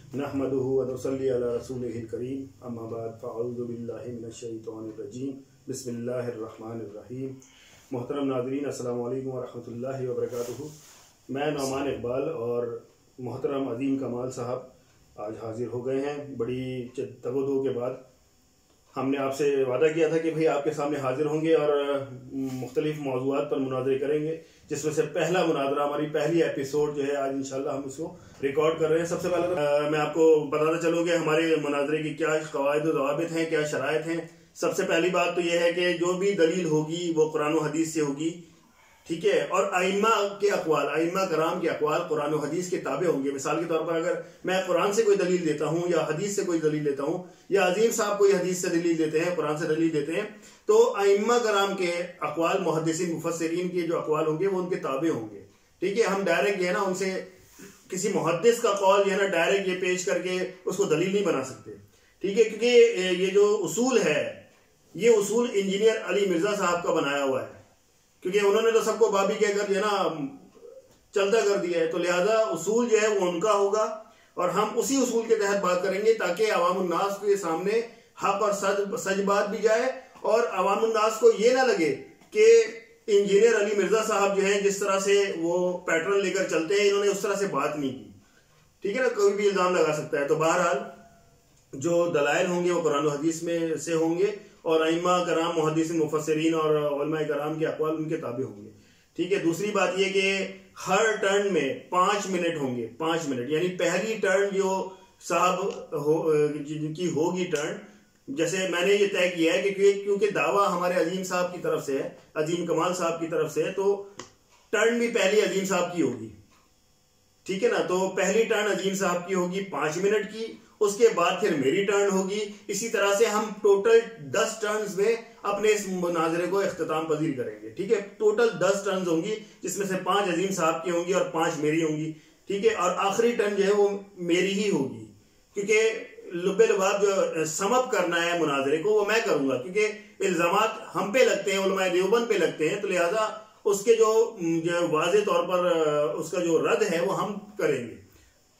नहमदुहु व नुसल्ली अला रसूलिहिल करीम, अम्मा बाद फ़अऊज़ु बिल्लाहि मिनश शैतानिर रजीम, बिस्मिल्लाहिर रहमानिर रहीम। मोहतरम नाज़रीन, अस्सलामु अलैकुम व रहमतुल्लाहि व बरकातुहू। मैं नौमान इकबाल और मोहतरम अज़ीम कमाल साहब आज हाज़िर हो गए हैं। बड़ी तगोदो के बाद हमने आपसे वादा किया था कि भाई आपके सामने हाजिर होंगे और मुख्तलिफ मौज़ूआत पर मुनाज़रे करेंगे, जिसमें से पहला मुनाज़रा, हमारी पहली एपिसोड जो है आज इंशाल्लाह हम उसको रिकॉर्ड कर रहे हैं। सबसे पहले तो मैं आपको बताना चलूँगा हमारे मुनाज़रे की क्या क़वाइद व ज़वाबित हैं, क्या शराइत हैं। सबसे पहली बात तो यह है कि जो भी दलील होगी वो कुरान व हदीस से होगी, ठीक है। और आइम्मा के अक़वाल, आइम्मा कराम के अक़वाल कुरान व हदीस के ताबे होंगे। मिसाल के तौर पर अगर मैं कुरान से कोई दलील देता हूँ या हदीस से कोई दलील देता हूँ या अजीम साहब कोई हदीस से दलील देते हैं, कुरान से दलील देते हैं, तो आइम्मा कराम के अक़वाल, मुहद्दिसीन मुफस्सिरीन के जो अक़वाल होंगे वो उनके ताबे होंगे, ठीक है। हम डायरेक्ट ये ना उनसे किसी मुहद्दिस का कौल जो है ना डायरेक्ट ये पेश करके उसको दलील नहीं बना सकते, ठीक है। क्योंकि ये जो उसूल है, ये उसूल इंजीनियर अली मिर्जा साहब का बनाया हुआ है, क्योंकि उन्होंने तो सबको बाबी कहकर जो है ना चलता कर दिया है। तो लिहाजा उसूल जो है वो उनका होगा और हम उसी उसूल के तहत बात करेंगे ताकि अवामुन नास के सामने हक और सच बात भी जाए और अवामुन नास को ये ना लगे कि इंजीनियर अली मिर्जा साहब जो है जिस तरह से वो पैटर्न लेकर चलते हैं, इन्होंने उस तरह से बात नहीं की, ठीक है ना। कोई भी इल्जाम लगा सकता है। तो बहरहाल जो दलाइल होंगे वो कुरान हदीस में से होंगे और अइम्मा कराम, मुहद्दिसीन मुफस्सिरीन और उलमा कराम के अक़वाल उनके ताबे होंगे, ठीक है। दूसरी बात यह कि हर टर्न में 5 मिनट होंगे, 5 मिनट, यानी पहली टर्न जो साहब जिनकी होगी टर्न, जैसे मैंने ये तय किया है कि क्योंकि दावा हमारे अजीम साहब की तरफ से है, अजीम कमाल साहब की तरफ से है, तो टर्न भी पहली अजीम साहब की होगी, ठीक है ना। तो पहली टर्न अजीम साहब की होगी 5 मिनट की, उसके बाद फिर मेरी टर्न होगी। इसी तरह से हम टोटल 10 टर्न्स में अपने इस मुनाजरे को इख्तिताम पजीर करेंगे, ठीक है। टोटल 10 टर्न्स होंगी, जिसमें से 5 अजीम साहब की होंगी और 5 मेरी होंगी, ठीक है। और आखिरी टर्न जो है वो मेरी ही होगी, क्योंकि लुब्बे लुबाब जो समअप करना है मुनाजरे को वो मैं करूंगा, क्योंकि इल्जामात हम पे लगते हैं, उलमाए देवबंद पे लगते हैं, तो लिहाजा उसके जो वाज़े तौर पर उसका जो रद्द है वो हम करेंगे,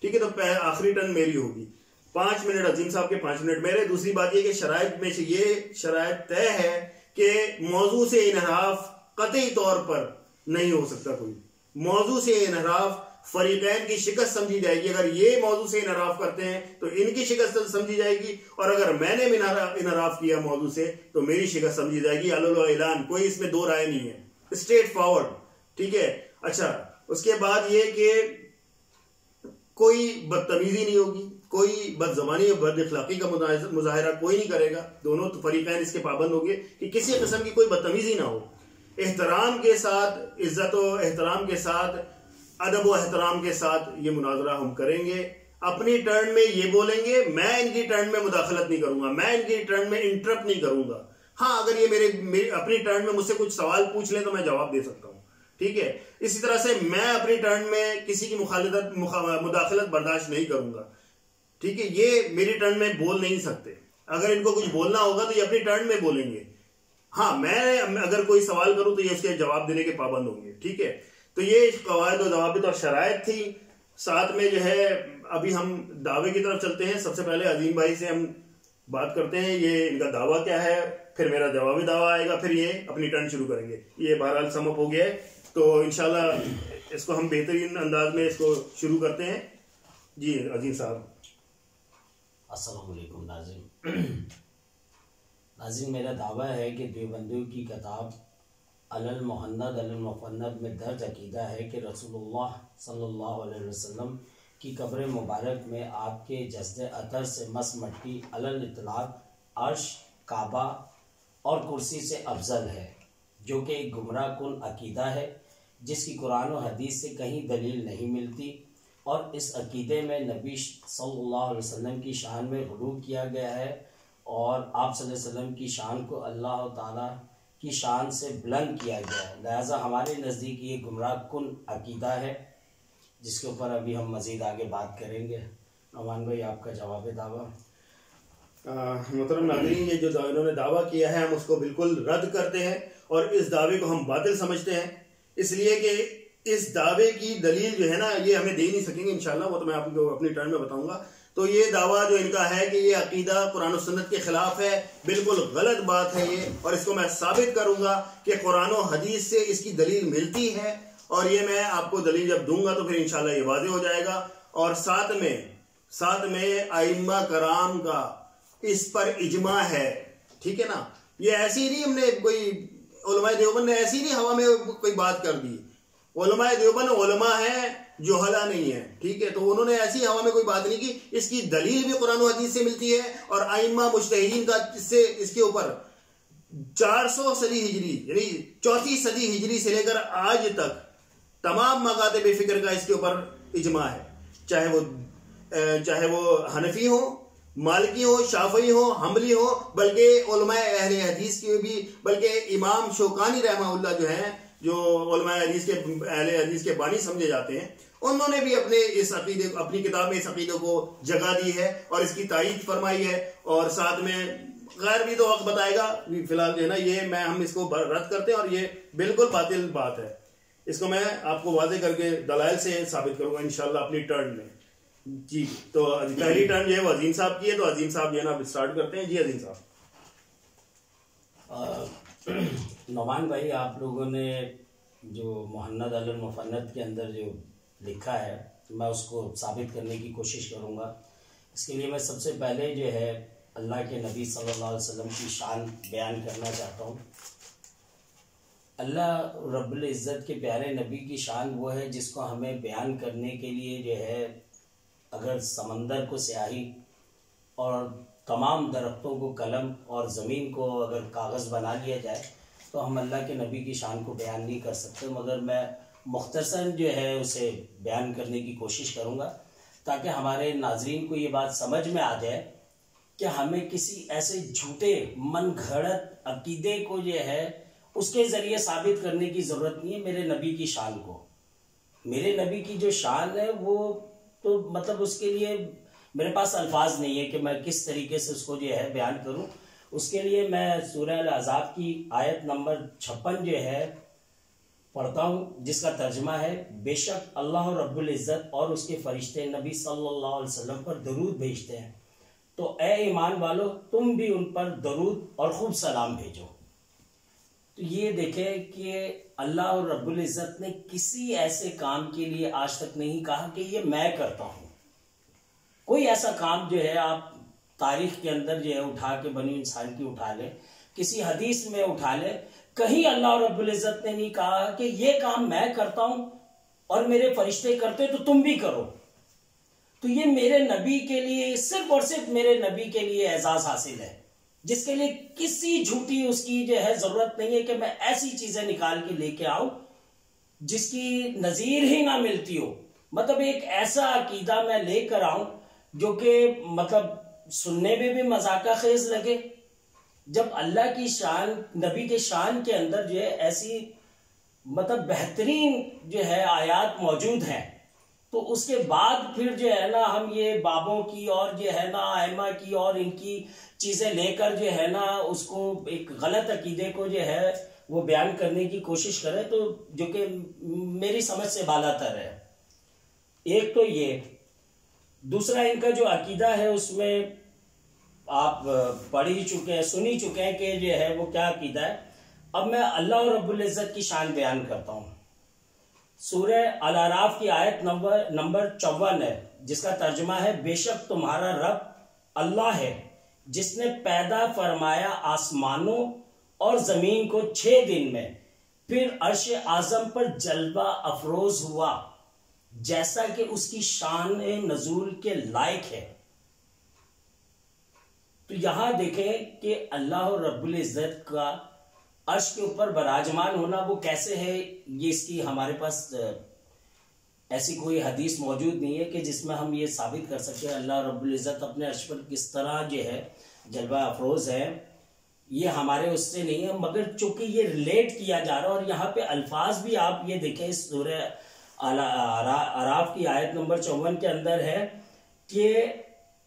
ठीक है। तो आखिरी टर्न मेरी होगी, 5 मिनट अजीम साहब के 5 मिनट मेरे। दूसरी बात यह कि शराइत में से ये शराइत तय है कि मौजू से इनहराफ कतई तौर पर नहीं हो सकता। कोई मौजू से इनहराफ फरीकैन की शिकस्त समझी जाएगी। अगर ये मौजू से इनहराफ करते हैं तो इनकी शिकस्त समझी जाएगी, और अगर मैंने इनहराफ किया मौजू से तो मेरी शिकस्त समझी जाएगी। अल्लाह ऐलान, कोई इसमें दो राय नहीं है, स्ट्रेट फॉरवर्ड, ठीक है। अच्छा, उसके बाद ये कि कोई बदतमीजी नहीं होगी, कोई बदजबानी और बद इखलाकी का मुजाहिरा कोई नहीं करेगा। दोनों तो फरीकैन इसके पाबंद होंगे कि किसी किस्म की कोई बदतमीजी ना हो। एहतराम के साथ, इज्जत और एहतराम के साथ, अदब व एहतराम के साथ ये मुनाजरा हम करेंगे। अपनी टर्न में ये बोलेंगे, मैं इनकी टर्न में मुदाखलत नहीं करूंगा, मैं इनकी टर्न में इंटरप्ट नहीं करूंगा। हाँ, अगर ये मेरी अपनी टर्न में मुझसे कुछ सवाल पूछ लें तो मैं जवाब दे सकता हूँ, ठीक है। इसी तरह से मैं अपनी टर्न में किसी की मुदाखलत बर्दाश्त नहीं करूंगा, ठीक है। ये मेरी टर्न में बोल नहीं सकते। अगर इनको कुछ बोलना होगा तो ये अपनी टर्न में बोलेंगे। हाँ, मैं अगर कोई सवाल करूं तो ये उसके जवाब देने के पाबंद होंगे, ठीक है। तो ये कवायद और ज़वाबित और शराइत थी। साथ में जो है अभी हम दावे की तरफ चलते हैं। सबसे पहले अजीम भाई से हम बात करते हैं, ये इनका दावा क्या है, फिर मेरा जवाबी दावा आएगा, फिर ये अपनी टर्न शुरू करेंगे। ये बहरहाल समअप हो गया है, तो इंशाल्लाह इसको हम बेहतरीन अंदाज में इसको शुरू करते हैं। जी अजीम साहब। अस्सलाम वालेकुम नाज़रीन। नाज़रीन, मेरा दावा है कि देवबंदियों की किताब अलल मुहन्नद अलल मुफन्नद में दर्ज अकीदा है कि रसूलुल्लाह सल्लल्लाहु अलैहि वसल्लम की कब्र मुबारक में आपके जस्द अतर से मस मट्टी अलल इतलाक अर्श, काबा और कुर्सी से अफजल है, जो कि एक गुमराह कुन अकीदा है जिसकी कुरान और हदीस से कहीं दलील नहीं मिलती। और इस अकीदे में नबी सल्लल्लाहु अलैहि वसल्लम की शान में गुलू किया गया है और आप सल्लल्लाहु अलैहि वसल्लम की शान को अल्लाह ताला की शान से बुलंद किया गया है। लिहाजा हमारे नज़दीक ये गुमराह कुन अकीदा है, जिसके ऊपर अभी हम मज़ीद आगे बात करेंगे। अमान भाई, आपका जवाब दावा। मोहतरम नाज़रीन, ये जो इन्होंने दावा किया है हम उसको बिल्कुल रद्द करते हैं और इस दावे को हम बातिल समझते हैं, इसलिए कि इस दावे की दलील जो है ना ये हमें दे नहीं सकेंगे इंशाल्लाह, वो तो मैं आपको अपनी टर्न में बताऊंगा। तो ये दावा जो इनका है कि ये अकीदा कुरान और सुन्नत के खिलाफ है, बिल्कुल गलत बात है ये। और इसको मैं साबित करूंगा कि कुरान और हदीस से इसकी दलील मिलती है, और ये मैं आपको दलील जब दूंगा तो फिर इंशाल्लाह ये वाज़ेह हो जाएगा। और साथ में आइम्मा कराम का इस पर इजमा है, ठीक है ना। ये ऐसी नहीं, हमने कोई उलमाए देवबंद ने ऐसी नहीं हवा में कोई बात कर दी। उलमाए देवबंद उलमा है, जोहला नहीं है, ठीक है। तो उन्होंने ऐसी हवा में कोई बात नहीं की, इसकी दलील भी कुरान और हदीस से मिलती है। और आइम्मा मुज्तहिदीन का इसके ऊपर 400 सदी हिजरी यानी 4वीं सदी हिजरी से लेकर आज तक तमाम मकातिब फिक्र का इसके ऊपर इजमा है। चाहे वो हनफी हो, मालिकी हो, शाफी हो, हम्बली हो, बल्कि उलमाए अहले हदीस के भी, बल्कि इमाम शौकानी रहमहुल्लाह जो हैं, जो उलमाए हदीस के अहले हदीस के बानी समझे जाते हैं, उन्होंने भी अपनी किताब में इस अकीदे को जगह दी है और इसकी तारीफ फरमाई है। और साथ में गैर भी तो वक्त बताएगा, फिलहाल जो है ना ये हम इसको रद्द करते हैं और ये बिल्कुल बातिल बात है। इसको मैं आपको वाज़ेह करके दलाइल से साबित करूंगा इंशाल्लाह अपनी टर्न में। जी, तो पहली टर्न जो है वो अजीम साहब की है, तो अजीम साहब जो है ना स्टार्ट करते हैं। जी अजीम साहब। नौमान भाई, आप लोगों ने जो मुहन्नद अल मुफन्नद के अंदर जो लिखा है, मैं उसको साबित करने की कोशिश करूँगा। इसके लिए मैं सबसे पहले जो है अल्लाह के नबी सल्लल्लाहु अलैहि वसल्लम की शान बयान करना चाहता हूँ। अल्लाह रब्बुल इज़्ज़त के प्यारे नबी की शान वो है जिसको हमें बयान करने के लिए जो है, अगर समंदर को स्याही और तमाम दरख्तों को कलम और ज़मीन को अगर कागज़ बना लिया जाए तो हम अल्लाह के नबी की शान को बयान नहीं कर सकते, मगर मैं मुख्तसर जो है उसे बयान करने की कोशिश करूँगा ताकि हमारे नाज़रीन को ये बात समझ में आ जाए कि हमें किसी ऐसे झूठे मन घड़त अकीदे को जो है उसके ज़रिए साबित करने की ज़रूरत नहीं है। मेरे नबी की शान को, मेरे नबी की जो शान है वो तो मतलब उसके लिए मेरे पास अल्फाज नहीं है कि मैं किस तरीके से उसको जो है बयान करूं। उसके लिए मैं सूरह अल-अहज़ाब की आयत नंबर 56 जो है पढ़ता हूं, जिसका तर्जुमा है, बेशक अल्लाह रब्बुल इज़्ज़त और उसके फरिश्ते नबी सल्लल्लाहु अलैहि वसल्लम पर दरूद भेजते हैं, तो ए ईमान वालो तुम भी उन पर दरूद और खूब सलाम भेजो। तो ये देखें कि अल्लाह और रब्बुल इज़्ज़त ने किसी ऐसे काम के लिए आज तक नहीं कहा कि ये मैं करता हूं। कोई ऐसा काम जो है आप तारीख के अंदर जो है उठा के बनी इंसान की उठा ले, किसी हदीस में उठा ले, कहीं अल्लाह और रब्बुल इज़्ज़त ने नहीं कहा कि ये काम मैं करता हूं और मेरे फरिश्ते करते तो तुम भी करो। तो ये मेरे नबी के लिए, सिर्फ और सिर्फ मेरे नबी के लिए एजाज हासिल है, जिसके लिए किसी झूठी उसकी जो है जरूरत नहीं है कि मैं ऐसी चीजें निकाल के लेके आऊं जिसकी नजीर ही ना मिलती हो। मतलब एक ऐसा अकीदा मैं लेकर आऊं जो कि मतलब सुनने में भी मजाका खेज लगे। जब अल्लाह की शान, नबी के शान के अंदर जो है ऐसी मतलब बेहतरीन जो है आयात मौजूद हैं, तो उसके बाद फिर जो है ना हम ये बाबों की और जो है ना आइमा की और इनकी चीजें लेकर जो है ना उसको एक गलत अकीदे को जो है वो बयान करने की कोशिश करें, तो जो कि मेरी समझ से बालातर है। एक तो ये, दूसरा इनका जो अकीदा है उसमें आप पढ़ ही चुके हैं, सुन ही चुके हैं कि जो है वो क्या अकीदा है। अब मैं अल्लाह और रब्बुल इज़्ज़त की शान बयान करता हूँ। सूरह अल-अराफ की आयत नंबर 54 है, जिसका तर्जुमा है, बेशक तुम्हारा रब अल्लाह है जिसने पैदा फरमाया आसमानों और जमीन को 6 दिन में, फिर अर्श आजम पर जलवा अफरोज हुआ जैसा कि उसकी शान नजूल के लायक है। तो यहां देखें कि अल्लाह रब्बुल इज़्ज़त का अर्श के ऊपर बराजमान होना वो कैसे है, ये इसकी हमारे पास ऐसी कोई हदीस मौजूद नहीं है कि जिसमें हम ये साबित कर सकें अल्लाह रब्बुल इज़्ज़त अपने अर्श पर किस तरह जो है जलवा अफरोज है। ये हमारे उससे नहीं है, मगर चूंकि ये रिलेट किया जा रहा है और यहाँ पे अल्फाज भी आप ये देखें, सूरह अराफ की आयत नंबर 54 के अंदर है कि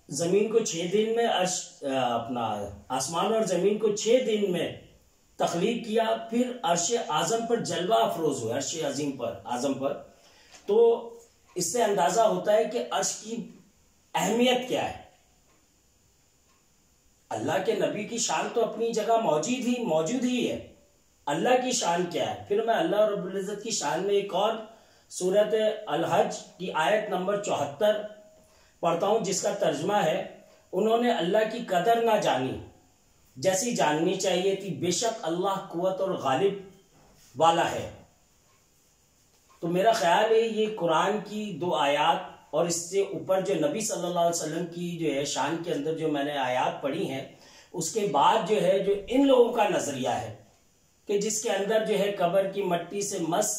जमीन को 6 दिन में अपना आसमान और जमीन को 6 दिन में तख्लीक किया, फिर अर्श आजम पर जलवा अफरोज हुआ, अर्श आजम पर। तो इससे अंदाजा होता है कि अर्श की अहमियत क्या है। अल्लाह के नबी की शान तो अपनी जगह मौजूद ही है। अल्लाह की शान क्या है। फिर मैं अल्लाह रब्बुल इज्जत की शान में एक और सूरत अल हज की आयत नंबर 74 पढ़ता हूं, जिसका तर्जमा है, उन्होंने अल्लाह की कदर ना जानी जैसी जाननी चाहिए थी, बेशक अल्लाह कुव्वत और गालिब वाला है। तो मेरा ख्याल है ये कुरान की 2 आयत और इससे ऊपर जो नबी सल्लल्लाहु अलैहि वसल्लम की जो है शान के अंदर जो मैंने आयत पढ़ी हैं, उसके बाद जो है जो इन लोगों का नजरिया है कि जिसके अंदर जो है कब्र की मट्टी से मस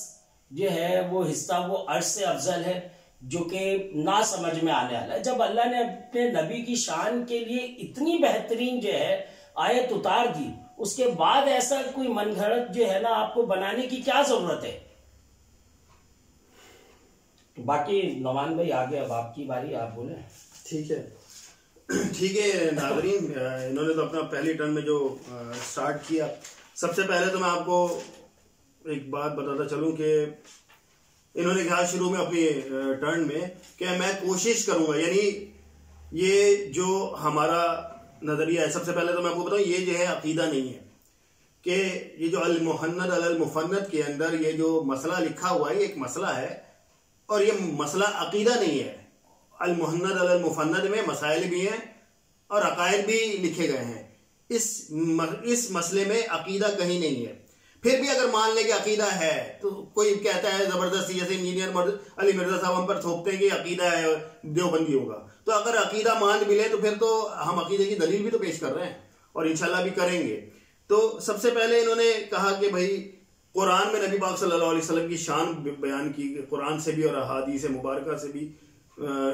जो है वो हिस्सा वो अर्श से अफजल है, जो कि ना समझ में आने वाला है। जब अल्लाह ने अपने नबी की शान के लिए इतनी बेहतरीन जो है आयत उतार दी, उसके बाद ऐसा कोई मनगढ़ंत जो है ना आपको बनाने की क्या जरूरत है। बाकी नौमान भाई आगे अब आपकी बारी, आप बोले। ठीक है नाज़रीन, इन्होंने तो अपना पहली टर्न में जो स्टार्ट किया, सबसे पहले तो मैं आपको एक बात बताता चलूं कि इन्होंने कहा शुरू में अपनी टर्न में कि मैं कोशिश करूंगा, यानी ये जो हमारा नजरिया है, सबसे पहले तो मैं आपको बताऊं ये जो है अकीदा नहीं है कि ये जो अल मुहन्नद अल मुफन्नद के अंदर ये जो मसला लिखा हुआ है ये एक मसला है और ये मसला अकीदा नहीं है। अल मुहन्नद अल मुफन्नद में मसाइल भी हैं और अकायद भी लिखे गए हैं। इस मसले में अकीदा कहीं नहीं है। फिर भी अगर मान ले कि अकीदा है तो कोई कहता है जबरदस्ती, जैसे इंजीनियर अली मिर्जा साहब हम पर थोपते हैं कि अकीदा है देवबंदी होगा, तो अगर अकीदा मान भी ले तो फिर तो हम अकीदे की दलील भी तो पेश कर रहे हैं और इंशाल्लाह भी करेंगे। तो सबसे पहले इन्होंने कहा कि भाई कुरान में नबी पाक सल्लल्लाहु अलैहि वसल्लम की शान बयान की, कुरान से भी और अहादीस मुबारका से भी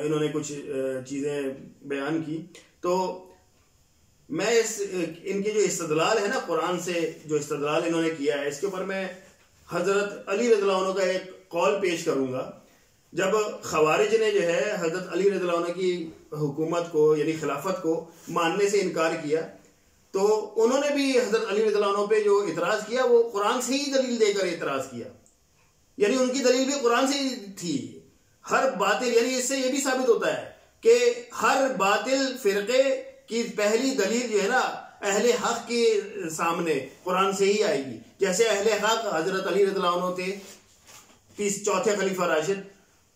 इन्होंने कुछ चीजें बयान की। तो मैं इनके जो इस्तदलाल है ना, कुरान से जो इस्तदलाल इन्होंने किया है, इसके ऊपर मैं हजरत अली रज़ियल्लाहु अन्हु का एक कौल पेश करूंगा। जब खवारिज ने जो है हजरत अली रज़ियल्लाहु अन्हु की हुकूमत को यानी खिलाफत को मानने से इनकार किया, तो उन्होंने भी हजरत अली रज़ियल्लाहु अन्हु पे जो इतराज किया वो कुरान से ही दलील देकर इतराज किया, यानी उनकी दलील भी कुरान से ही थी। हर बातिल, यानी इससे ये भी साबित होता है कि हर बातिल फिरके की पहली दलील जो है ना अहले हक के सामने कुरान से ही आएगी। जैसे अहले हक हजरत अली रज़ियल्लाहु अन्हु थे, 4थे खलीफा राशिद,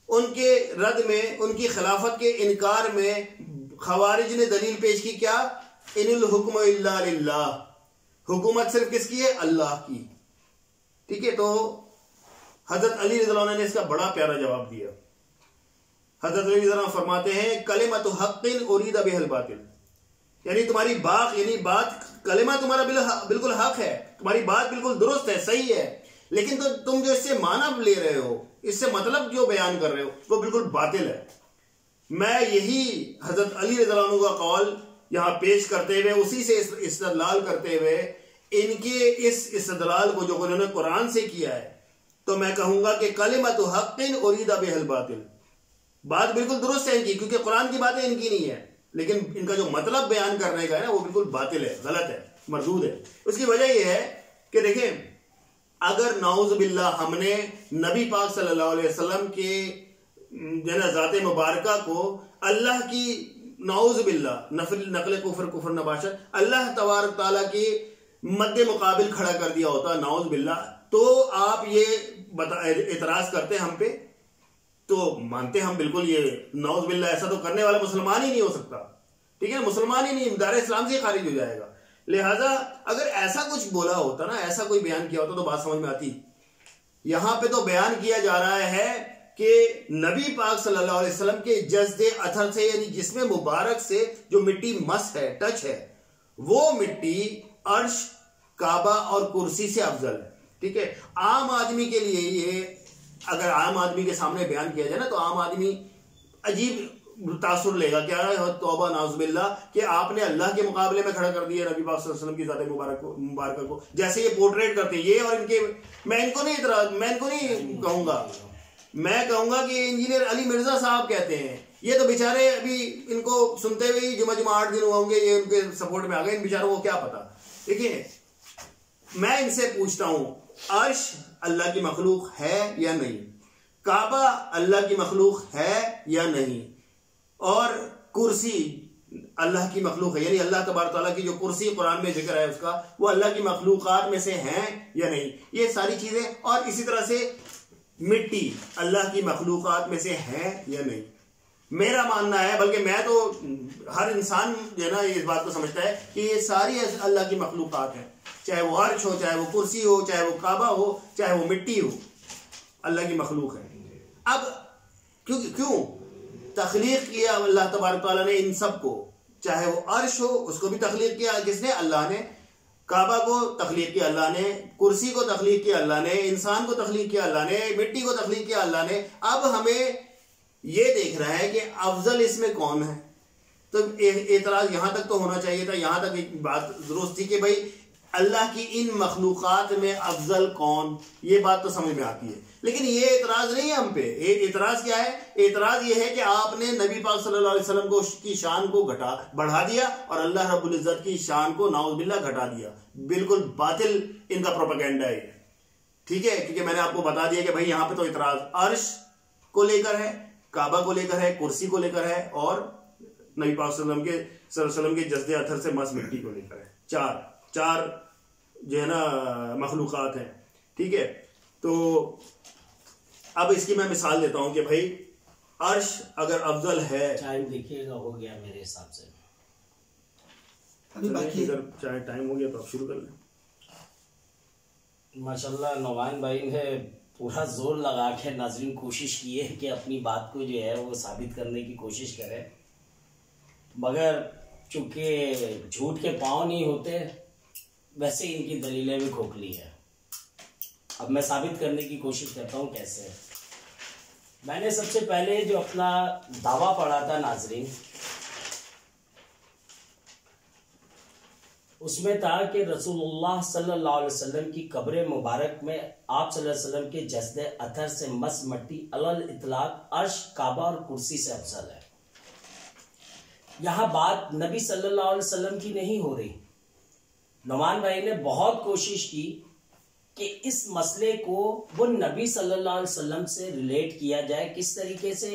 उनके रद में, उनकी खिलाफत के इनकार में खवारिज ने दलील पेश की, क्या? इनिल हुक्म इल्ला लिल्लाह, हुकूमत सिर्फ किसकी है? अल्लाह की। ठीक है, तो हजरत अली रज़ियल्लाहु अन्हु ने इसका बड़ा प्यारा जवाब दिया। हजरत अली रज़ियल्लाहु अन्हु फरमाते हैं कलिमतु हक़्क़िन उरीदा बिहिल बातिल, यानी तुम्हारी बात, यानी बात, कलिमा तुम्हारा बिल्कुल हक है, तुम्हारी बात बिल्कुल दुरुस्त है, सही है, लेकिन तो तुम जो इससे मानव ले रहे हो, इससे मतलब जो बयान कर रहे हो वो बिल्कुल बातिल है। मैं यही हजरत अली रज़ियल्लाहु अन्हु का कौल यहां पेश करते हुए, उसी से इस्तदलाल करते हुए, इनके इस इस्तदलाल को जो उन्होंने कुरान से किया है, तो मैं कहूंगा कि कलिमतु हक़्क़िन उरीदा बिहिल बातिल, बात बिल्कुल दुरुस्त है इनकी, क्योंकि कुरान की बातें इनकी नहीं है, लेकिन इनका जो मतलब बयान करने का है ना वो बिल्कुल बातिल है, गलत है, मरदूद है। उसकी वजह यह है कि देखें, अगर नाउज़ बिल्लाह हमने नबी पाक सल्लल्लाहु अलैहि वसल्लम के ज़ात मुबारका को अल्लाह की, नाउज़ बिल्लाह, नकल कुफर नबाशत, अल्लाह तबारक ताला के मद्दे मुकाबिल खड़ा कर दिया होता, नाउज़ बिल्लाह, तो आप ये इतराज करते हम पे, तो मानते हम बिल्कुल ये नाउज़ बिल्लाह, ऐसा तो करने वाला मुसलमान ही नहीं हो सकता। ठीक है, मुसलमान ही नहीं, दायरे इस्लाम से खारिज हो जाएगा। लिहाजा अगर ऐसा कुछ बोला होता ना, ऐसा कोई बयान किया होता तो बात समझ में आती। यहां पे तो बयान किया जा रहा है कि नबी पाक सल्लल्लाहु अलैहि वसल्लम के जज्दे अथर से, यानी जिस्म मुबारक से जो मिट्टी मस है, टच है, वो मिट्टी अर्श, काबा और कुर्सी से अफजल है। ठीक है, आम आदमी के लिए ये, अगर आम आदमी के सामने बयान किया जाए ना, तो आम आदमी अजीब तासुर लेगा, क्या है, तौबा नाउज़ुबिल्लाह, कि आपने अल्लाह के मुकाबले में खड़ा कर दिया नबी पाक सल्लल्लाहु अलैहि वसल्लम की ज़ात मुबारक को, जैसे ये पोर्ट्रेट करते हैं ये और इनके। मैं इनको नहीं कहूंगा, मैं कहूंगा कि इंजीनियर अली मिर्जा साहब कहते हैं, ये तो बेचारे अभी इनको सुनते हुए ही जुमा 8 दिन होंगे, ये उनके सपोर्ट में आ गए, इन बेचारों को क्या पता। देखिए, मैं इनसे पूछता हूं, अर्श अल्लाह की मखलूक है या नहीं? काबा अल्लाह की मखलूक है या नहीं? और कुर्सी अल्लाह की मखलूक है, यानी अल्लाह तबारक तआला की जो कुर्सी कुरान में जिक्र है उसका, वो अल्लाह की मखलूकात में से हैं या नहीं, ये सारी चीजें। और इसी तरह से मिट्टी अल्लाह की मखलूकात में से है या नहीं। मेरा मानना है, बल्कि मैं तो, हर इंसान जो है ना इस बात को समझता है कि ये सारी अल्लाह की मखलूकात हैं, चाहे वो अर्श हो, चाहे वो कुर्सी हो, चाहे वो काबा हो, चाहे वो मिट्टी हो, अल्लाह की मखलूक है। अब क्यों तख्लीक किया अल्लाह तबारक तआला ने इन सब को, चाहे वो अर्श हो उसको भी तख्लीक किया किसने? अल्लाह ने। काबा को तख्लीक किया अल्लाह ने, कुर्सी को तख्लीक किया अल्लाह ने, इंसान को तख्लीक किया अल्लाह ने, मिट्टी को तख्लीक किया अल्लाह ने। अब हमें ये देख रहा है कि अफजल इसमें कौन है। तो एतराज यहां तक तो होना चाहिए था, यहां तक एक बात दुरुस्त थी कि भाई अल्लाह की इन मखलूकात में अफजल कौन, ये बात तो समझ में आती है। लेकिन ये एतराज नहीं है हम पे। एतराज क्या है? एतराज ये है कि आपने नबी पाक सल्लल्लाहु अलैहि वसल्लम को की शान को बढ़ा दिया और अल्लाह रब्बुल इज्जत की शान को नाउज़ुबिल्लाह घटा दिया। बिल्कुल बातिल इनका प्रोपेगेंडा है, ठीक है। क्योंकि मैंने आपको बता दिया कि भाई यहाँ पे तो इतराज अर्श को लेकर है, काबा को लेकर है, कुर्सी को लेकर है और नबी पाक सल्लल्लाहु अलैहि वसल्लम के जस्दे अथर से मस मिट्टी को लेकर है। चार जो है ना मखलूकात हैं, ठीक है। तो अब इसकी मैं मिसाल देता हूं कि भाई अर्श अगर अफजल है, टाइम देखिएगा, हो गया मेरे हिसाब से अभी बाकी, अगर चाहे टाइम हो गया तो आप शुरू कर लें। माशाल्लाह नुमान भाई ने पूरा जोर लगा के नाज़रीन कोशिश की है कि अपनी बात को जो है वो साबित करने की कोशिश करें, मगर चूंकि झूठ के पाँव नहीं होते, वैसे इनकी दलीलें भी खोखली है। अब मैं साबित करने की कोशिश करता हूँ कैसे। मैंने सबसे पहले जो अपना दावा पढ़ा था नाज़रीन, उसमें था कि रसूलुल्लाह सल्लल्लाहु अलैहि वसल्लम की कब्र मुबारक में आप सल्लल्लाहु अलैहि वसल्लम के जस्दे अथर से मस मट्टी अलल इतलाक अर्श, काबा और कुर्सी से अफजल है। यहां बात नबी सल्लल्लाहु अलैहि वसल्लम की नहीं हो रही। नुमान भाई ने बहुत कोशिश की कि इस मसले को वो नबी सल्लल्लाहु अलैहि वसल्लम से रिलेट किया जाए। किस तरीके से?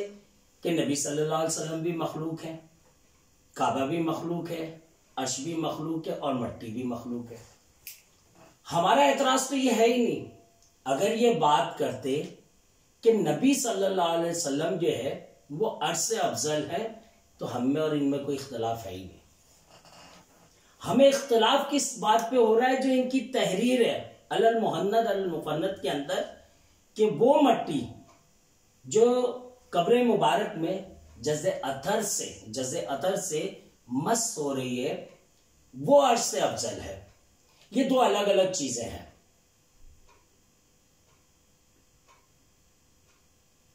कि नबी सल्लल्लाहु अलैहि वसल्लम भी मखलूक है, काबा भी मखलूक है, अर्श भी मखलूक है और मट्टी भी मखलूक है। हमारा एतराज तो ये है ही नहीं। अगर ये बात करते कि नबी सल्लल्लाहु अलैहि वसल्लम जो है वो अर्श से अफजल है, तो हम में और इनमें कोई इख्तलाफ है ही नहीं। हमें इख्तलाफ किस बात पे हो रहा है? जो इनकी तहरीर है अलल मुहन्नद अलल मुफन्नद के अंदर, कि वो मट्टी जो कब्र मुबारक में जज़े अतर से मस हो रही है, वो अर्श से अफजल है। ये दो अलग अलग चीजें हैं।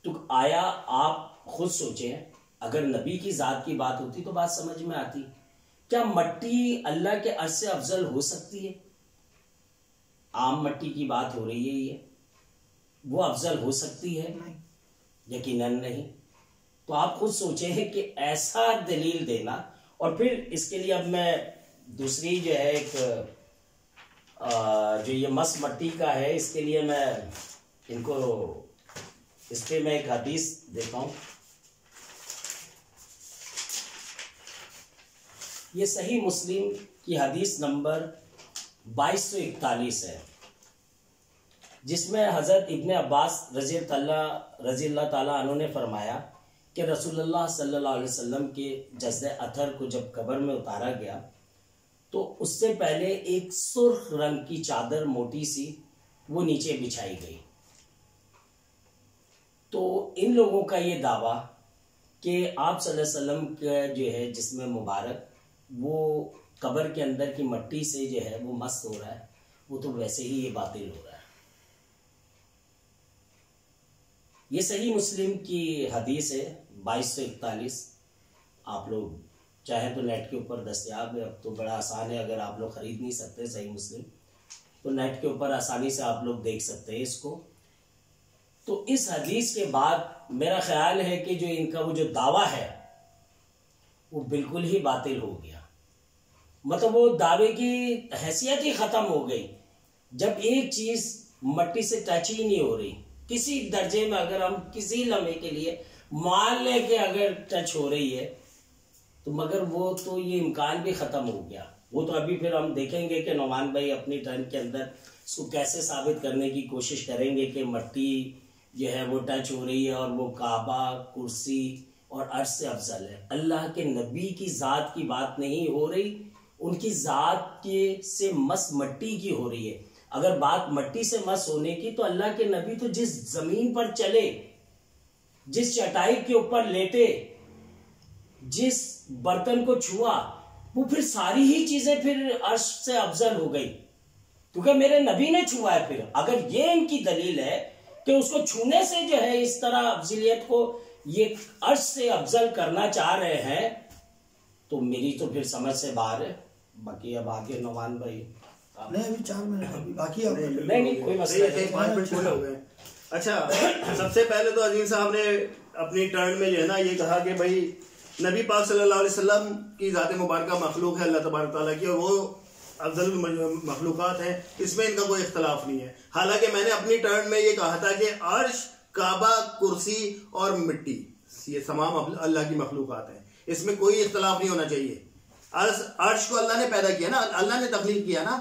तो आया आप खुद सोचें, अगर नबी की जात की बात होती तो बात समझ में आती। क्या मट्टी अल्लाह के अर्श से अफजल हो सकती है? आम मट्टी की बात हो रही है, ये वो अफजल हो सकती है? यकीनन नहीं। तो आप खुद सोचें कि ऐसा दलील देना, और फिर इसके लिए अब मैं दूसरी जो है एक जो ये मस मट्टी का है, इसके लिए मैं इनको इस पे मैं एक हदीस देता हूं। ये सही मुस्लिम की हदीस नंबर 2241 है, जिसमें हजरत इब्ने अब्बास रज़ी अल्लाह ताला अन्हु ने फरमाया कि रसूलुल्लाह सल्लल्लाहु अलैहि वसल्लम के जस्दे अथर को जब कब्र में उतारा गया तो उससे पहले एक सुर्ख रंग की चादर मोटी सी वो नीचे बिछाई गई। तो इन लोगों का ये दावा कि आप सल्लल्लाहु अलैहि वसल्लम का जो है जिस्म मुबारक वो कब्र के अंदर की मट्टी से जो है वो मस्त हो रहा है, वो तो वैसे ही ये बातिल हो रहा है। ये सही मुस्लिम की हदीस है 2241। आप लोग चाहे तो नेट के ऊपर दस्तयाब है, अब तो बड़ा आसान है। अगर आप लोग खरीद नहीं सकते सही मुस्लिम, तो नेट के ऊपर आसानी से आप लोग देख सकते हैं इसको। तो इस हदीस के बाद मेरा ख्याल है कि जो इनका वो जो दावा है वो बिल्कुल ही बातिल हो गया। मतलब वो दावे की हैसियत ही खत्म हो गई। जब एक चीज मट्टी से टच ही नहीं हो रही, किसी दर्जे में अगर हम किसी लम्हे के लिए मान ले कि अगर टच हो रही है तो मगर वो तो ये इम्कान भी खत्म हो गया। वो तो अभी फिर हम देखेंगे कि नौमान भाई अपनी टर्न के अंदर उसको कैसे साबित करने की कोशिश करेंगे कि मट्टी जो है वो टच हो रही है और वो काबा, कुर्सी और अर्श से अफजल है। अल्लाह के नबी की जात की बात नहीं हो रही, उनकी जात के से मस मट्टी की हो रही है। अगर बात मट्टी से मस होने की तो अल्लाह के नबी तो जिस जमीन पर चले, जिस चटाई के ऊपर लेटे, जिस बर्तन को छुआ, वो फिर सारी ही चीजें फिर अर्श से अफजल हो गई क्योंकि मेरे नबी ने छुआ है। फिर अगर ये इनकी दलील है कि उसको छूने से जो है इस तरह अफजलियत को ये अर्श से अफजल करना चाह रहे हैं तो मेरी तो फिर समझ से बाहर है। बाकी अब आगे नौमान भाई नहीं, अभी 4 मिनट अभी बाकी अब नहीं कोई मसला नहीं, 5 मिनट पूरे हो गए। अच्छा, सबसे पहले तो अजीम साहब ने अपनी टर्न में जो है ना ये कहा कि भाई नबी पाक सल्लल्लाहु अलैहि वसल्लम की ज़ात मुबारका मखलूक है अल्लाह तबारक तआला की, और वो अफजल मखलूकात हैं, इसमें इनका कोई इख्तलाफ नहीं है। हालांकि मैंने अपनी टर्न में ये कहा था कि अर्श, काबा, कुर्सी और मिट्टी ये तमाम अल्लाह की मखलूकात हैं, इसमें कोई इख्तलाफ नहीं होना चाहिए। अर्श को अल्लाह ने पैदा किया ना, अल्लाह ने तख्लीक किया ना,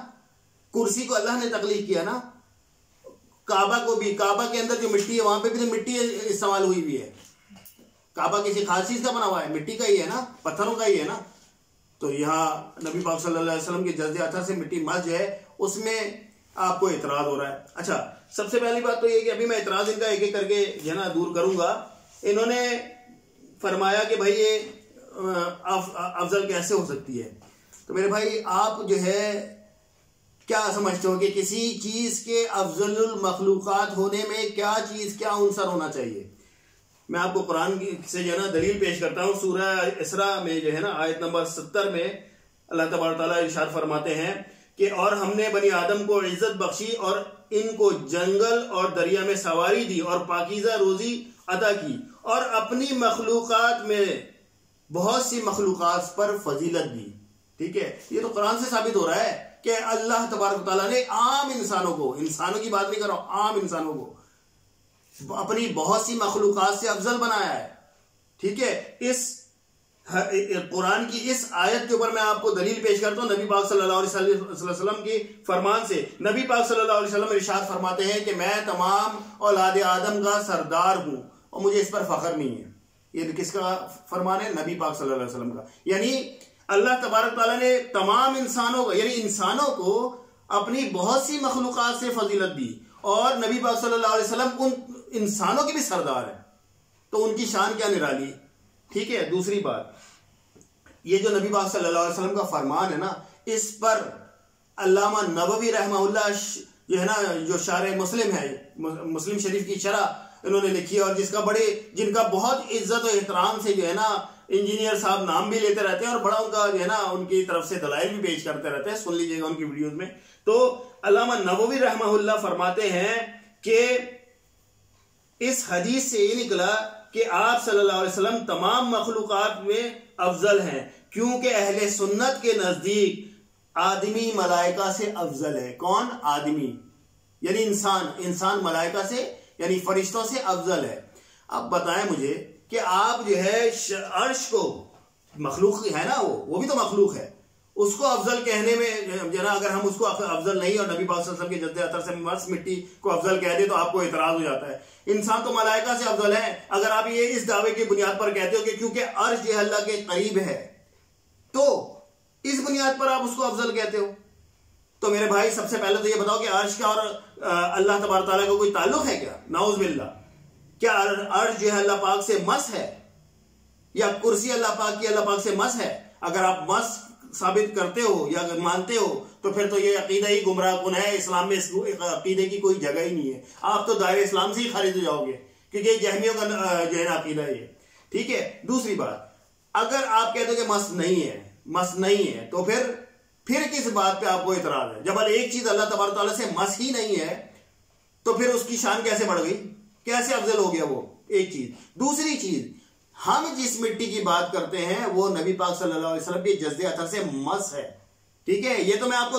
कुर्सी को अल्लाह ने तख्लीक किया ना, काबा को भी, काबा के अंदर जो मिट्टी है वहां पे भी तो मिट्टी इस्तेमाल हुई भी है। काबा किसी खास चीज का बना हुआ है, मिट्टी का ही है ना, पत्थरों का ही है ना। तो यहाँ नबी पाक सल्लल्लाहु अलैहि वसल्लम के जज्बे अथर से मिट्टी मस जो है उसमें आपको इतराज हो रहा है। अच्छा, सबसे पहली बात तो ये कि अभी मैं इतराज इनका एक एक करके जो है ना दूर करूंगा। इन्होंने फरमाया कि भाई ये अफजल कैसे हो सकती है। तो मेरे भाई आप जो है क्या समझते हो कि किसी चीज के अफजलुल मखलूकात होने में क्या चीज, क्या उनसर होना चाहिए? मैं आपको कुरान से जो है ना दलील पेश करता हूँ। सूरह इसरा में जो है ना आयत नंबर 70 में अल्लाह तबारक तआला इरशाद फरमाते हैं कि और हमने बनी आदम को इज्जत बख्शी और इनको जंगल और दरिया में सवारी दी और पाकीज़ा रोजी अदा की और अपनी मखलूकात में बहुत सी मखलूकात पर फजीलत दी। ठीक है, ये तो कुरान से साबित हो रहा है कि अल्लाह तबारक तआला ने आम इंसानों को, इंसानों की बात नहीं कर रहा हूं, आम इंसानों को अपनी बहुत सी मखलूकात से अफजल बनाया है। ठीक है, इस कुरान की इस आयत के ऊपर मैं आपको दलील पेश करता हूं नबी पाक सल्लल्लाहु अलैहि वसल्लम की फरमान से। नबी पाक सल्लल्लाहु अलैहि वसल्लम इरशाद फरमाते हैं कि मैं तमाम औलाद आदम का सरदार हूं और मुझे इस पर फख्र नहीं है। ये किसका फरमान है? नबी पाक सल्लल्लाहु अलैहि वसल्लम का। यानी अल्लाह तबारक तआला ने तमाम इंसानों को, यानी इंसानों को अपनी बहुत सी मखलूकात से फजीलत दी और नबी पाक सल्लल्लाहु अलैहि वसल्लम उन इंसानों के भी सरदार है, तो उनकी शान क्या निराली। ठीक है, दूसरी बात, ये जो नबी पाक सल्लल्लाहु अलैहि वसल्लम का फरमान है ना, इस पर अल्लामा नबवी रहमहुल्लाह जो है ना, जो शारे मुस्लिम है, मुस्लिम शरीफ की शरह इन्होंने लिखी है और जिनका बहुत इज्जत और एहतराम से जो है ना इंजीनियर साहब नाम भी लेते रहते हैं और बड़ा उनका जो है ना उनकी तरफ से दलाइल भी पेश करते रहते हैं, सुन लीजिएगा उनकी वीडियोस में। तो अल्लामा नबवी रहमहुल्लाह फरमाते हैं कि इस हदीस से ये निकला कि आप सल्लल्लाहु अलैहि वसल्लम तमाम मखलूकात में अफजल हैं क्योंकि अहले सुन्नत के नजदीक आदमी मलाइका से अफजल है। कौन? आदमी यानी इंसान मलाइका से यानी फरिश्तों से अफजल है। अब बताएं मुझे कि आप जो है अर्श को, मखलूक है ना, वो भी तो मखलूक है, उसको अफजल कहने में जना अगर हम उसको अफजल नहीं और नबी पाक सल्लल्लाहु अलैहि वसल्लम के जद्दे अतर से मस मिट्टी को अफजल कह दे तो आपको इतराज हो जाता है। इंसान तो मलाइका से अफजल है। अगर आप ये इस दावे की बुनियाद पर कहते हो कि क्योंकि अर्श जो अल्लाह के करीब है तो इस बुनियाद पर आप उसको अफजल कहते हो, तो मेरे भाई सबसे पहले तो ये बताओ कि अर्श का और अल्लाह तबारक तआला का कोई ताल्लुक है क्या? नाउज़ बिल्लाह। क्या अर्श जो है अल्लाह पाक से मस है या कुर्सी अल्लाह पाक की अल्लाह पाक से मस है? अगर आप मस साबित करते हो या अगर मानते हो तो फिर तो ये अकीदा ही गुमराहकुन है। इस्लाम में इस अकीदे की कोई जगह ही नहीं है। आप तो दायरे इस्लाम से ही खारिज हो जाओगे क्योंकि जहमियों का जो है ना अकीदा है। ठीक है, दूसरी बात, अगर आप कहते हो कि मस नहीं है तो फिर किस बात पे आपको इतराज है? जब एक चीज अल्लाह तबारक तआला से मस ही नहीं है तो फिर उसकी शान कैसे बढ़ गई, कैसे अफजल हो गया वो? एक चीज। दूसरी चीज, हम जिस मिट्टी की बात करते हैं वो नबी पाक सल्लल्लाहु अलैहि वसल्लम के जज्बे अतर से मस है, ठीक है, ये तो मैं आपको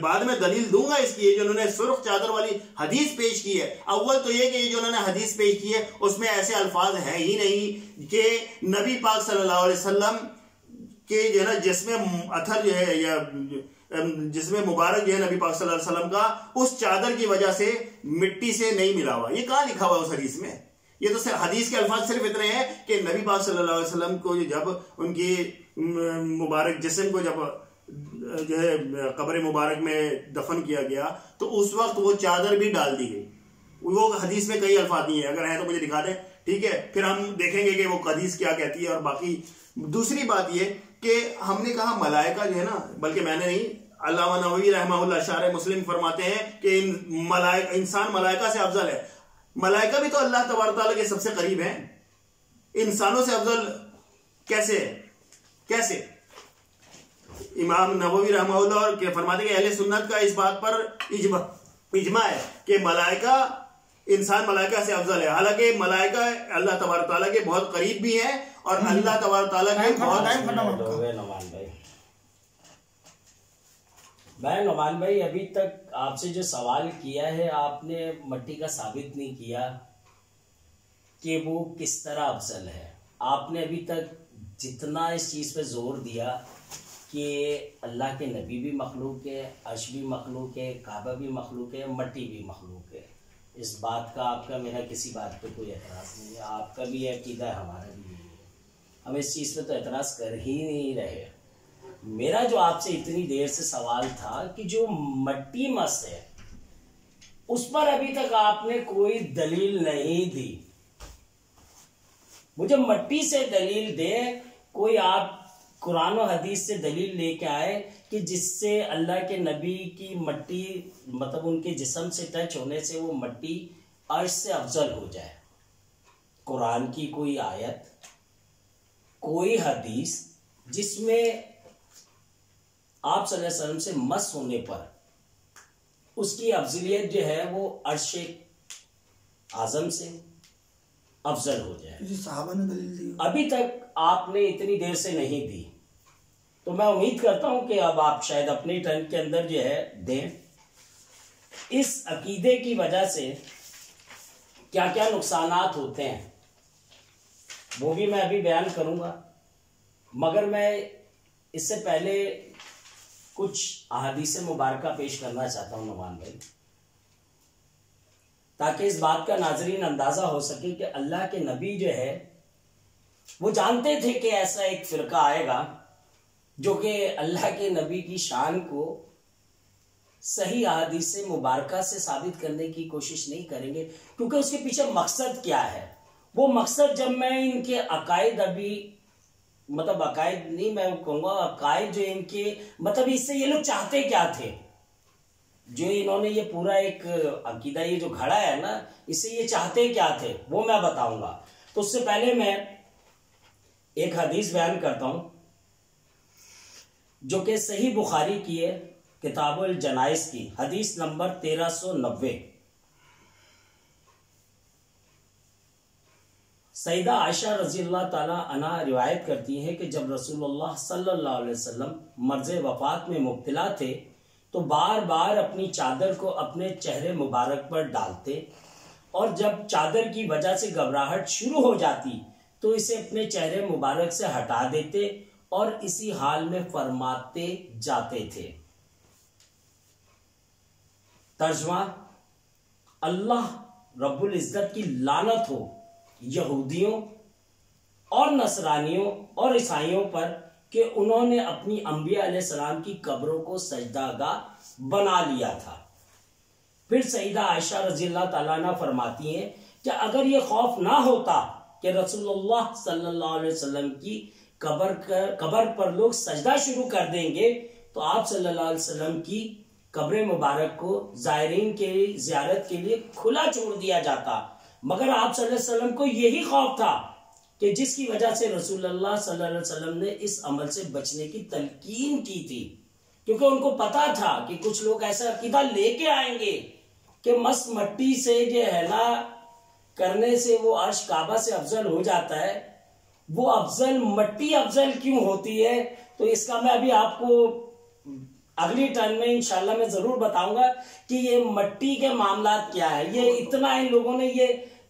बाद में दलील दूंगा इसकी। ये जो उन्होंने सुर्ख चादर वाली हदीस पेश की है, अव्वल तो ये कि ये जो उन्होंने हदीस पेश की है उसमें ऐसे अल्फाज हैं ही नहीं कि नबी पाक सल्लल्लाहु अलैहि वसल्लम के जो है ना जिसमें अथर जो है या जिसमें मुबारक जो है नबी पाक सल्लल्लाहु अलैहि वसल्लम का, उस चादर की वजह से मिट्टी से नहीं मिला हुआ। ये कहाँ लिखा हुआ है उस हदीस में? ये तो सिर्फ हदीस के अल्फाज सिर्फ इतने हैं कि नबी पाक सल्लल्लाहु अलैहि वसल्लम को जब उनकी मुबारक जिस्म को जब जो है कब्र मुबारक में दफन किया गया तो उस वक्त वो चादर भी डाल दी गई। वो हदीस में कई अल्फाज नहीं है, अगर है तो मुझे दिखा दें, ठीक है, फिर हम देखेंगे कि वो हदीस क्या कहती है। और बाकी दूसरी बात ये कि हमने कहा मलाइका जो है ना, बल्कि मैंने नहीं, अल्लामा नववी रहमहुल्लाह शारे मुस्लिम फरमाते हैं कि इंसान मलाइका से अफजल है। मलाइका भी तो अल्लाह तबारक तआला के सबसे करीब है, इंसानों से अफजल कैसे? कैसे? इमाम नववी रहमहुल्लाह और फरमाते हैं अहले सुन्नत का इस बात पर इजमा है कि मलाइका, इंसान मलाइका से अफजल है। हालांकि मलाइका अल्लाह तबारक तआला के बहुत करीब भी है और अल्लाह तबारक तआला के बहुत। मैं नुमान भाई, अभी तक आपसे जो सवाल किया है आपने मट्टी का साबित नहीं किया कि वो किस तरह अफजल है। आपने अभी तक जितना इस चीज़ पे जोर दिया कि अल्लाह के नबी भी मखलूक है, अर्श भी मखलूक है, काबा भी मखलूक है, मट्टी भी मखलूक है, इस बात का आपका मेरा किसी बात पे कोई एतराज़ नहीं है। आपका भी अकीदा है, हमारा भी है, हम इस चीज़ पे तो एतराज़ कर ही नहीं रहे। मेरा जो आपसे इतनी देर से सवाल था कि जो मट्टी मस है उस पर अभी तक आपने कोई दलील नहीं दी। मुझे मट्टी से दलील दे, कोई आप कुरान और हदीस से दलील लेके आए कि जिससे अल्लाह के नबी की मट्टी, मतलब उनके जिस्म से टच होने से वो मट्टी अर्श से अफजल हो जाए। कुरान की कोई आयत, कोई हदीस जिसमें आप सल्लल्लाहु अलैहि वसल्लम से मस होने पर उसकी अफजलियत जो है वो अर्श आजम से अफजल हो जाए। सहाबा ने दलील दी, अभी तक आपने इतनी देर से नहीं दी, तो मैं उम्मीद करता हूं कि अब आप शायद अपने टर्न के अंदर जो है दें। इस अकीदे की वजह से क्या क्या नुकसानात होते हैं वो भी मैं अभी बयान करूंगा, मगर मैं इससे पहले कुछ अहादीस मुबारका पेश करना चाहता हूं नुमान भाई, ताकि इस बात का नाजरीन अंदाजा हो सके कि अल्लाह के नबी जो है वो जानते थे कि ऐसा एक फिरका आएगा जो कि अल्लाह के नबी की शान को सही अहादीस मुबारका से साबित करने की कोशिश नहीं करेंगे, क्योंकि उसके पीछे मकसद क्या है। वो मकसद जब मैं इनके अकायद, अभी मतलब अकायद नहीं मैं कहूँगा, अकायद जो इनके, मतलब इससे ये लोग चाहते क्या थे, जो इन्होंने ये पूरा एक अकीदा ये जो घड़ा है ना, इससे ये चाहते क्या थे वो मैं बताऊंगा। तो उससे पहले मैं एक हदीस बयान करता हूं जो कि सही बुखारी की है, किताबुल जनाइज की, हदीस नंबर 1390। सईदा आयशा रजी अल्लाह ताला अन्हा रिवायत करती है कि जब रसूलुल्लाह सल्लल्लाहु अलैहि वसल्लम मर्ज़ वफात में मुब्तला थे तो बार बार अपनी चादर को अपने चेहरे मुबारक पर डालते और जब चादर की वजह से घबराहट शुरू हो जाती तो इसे अपने चेहरे मुबारक से हटा देते और इसी हाल में फरमाते जाते थे। तर्जुमा, अल्लाह रब्बुल इज्जत की लानत हो यहूदियों और नसरानियों और ईसाइयों पर कि उन्होंने अपनी अंबिया अलैहिस्सलाम की कब्रों को सजदागाह बना लिया था। फिर सईदा आयशा रज़ियल्लाहु ताला अन्हा फरमाती हैं कि अगर ये खौफ ना होता कि रसूलुल्लाह सल्लल्लाहु अलैहि वसल्लम की कब्र पर लोग सजदा शुरू कर देंगे तो आप सल्लल्लाहु अलैहि वसल्लम की कब्र मुबारक को ज़ायरीन के ज़ियारत के लिए खुला छोड़ दिया जाता, मगर आप सल्लल्लाहु अलैहि वसल्लम को यही खौफ था कि जिसकी वजह से रसूलुल्लाह सल्लल्लाहु अलैहि वसल्लम ने इस अमल से बचने की तलकीन की थी, क्योंकि उनको पता था कि कुछ लोग ऐसा अकीदा लेके आएंगे कि मस मट्टी से जो है ना करने से वो अर्श काबा से अफजल हो जाता है। वो अफजल मट्टी अफजल क्यों होती है, तो इसका मैं अभी आपको अगली टर्न में इंशाल्लाह मैं जरूर बताऊंगा कि ये मट्टी के मामलात क्या है। ये इतना इन लोगों ने ये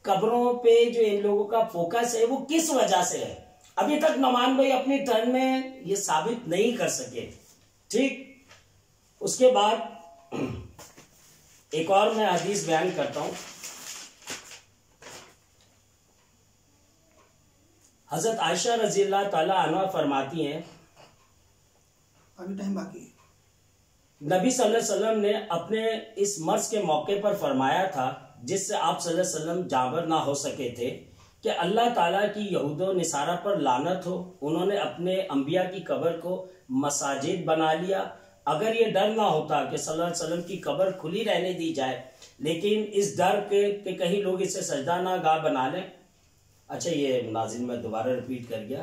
कब्रों पे जो इन लोगों का फोकस है वो किस वजह से है, अभी तक नमान भाई अपनी टर्न में ये साबित नहीं कर सके। ठीक, उसके बाद एक और मैं हदीस बयान करता हूं। हजरत आयशा रजी अल्लाह ताला अन्हा फरमाती हैं, अभी टाइम बाकी है। नबी सल्लल्लाहु अलैहि वसल्लम ने अपने इस मर्ज के मौके पर फरमाया था जिससे आप सल्लल्लाहु अलैहि वसल्लम जाबर ना हो सके थे कि अल्लाह ताला की यहूदो निसारा पर लानत हो, उन्होंने अपने अंबिया की कब्र को मसाजिद बना लिया। अगर ये डर ना होता कि सल्लल्लाहु अलैहि वसल्लम की कब्र खुली रहने दी जाए, लेकिन इस डर के कि कहीं लोग इसे सजदा ना गाह बना लें। अच्छा, ये नाज़रीन मैं दोबारा रिपीट कर गया,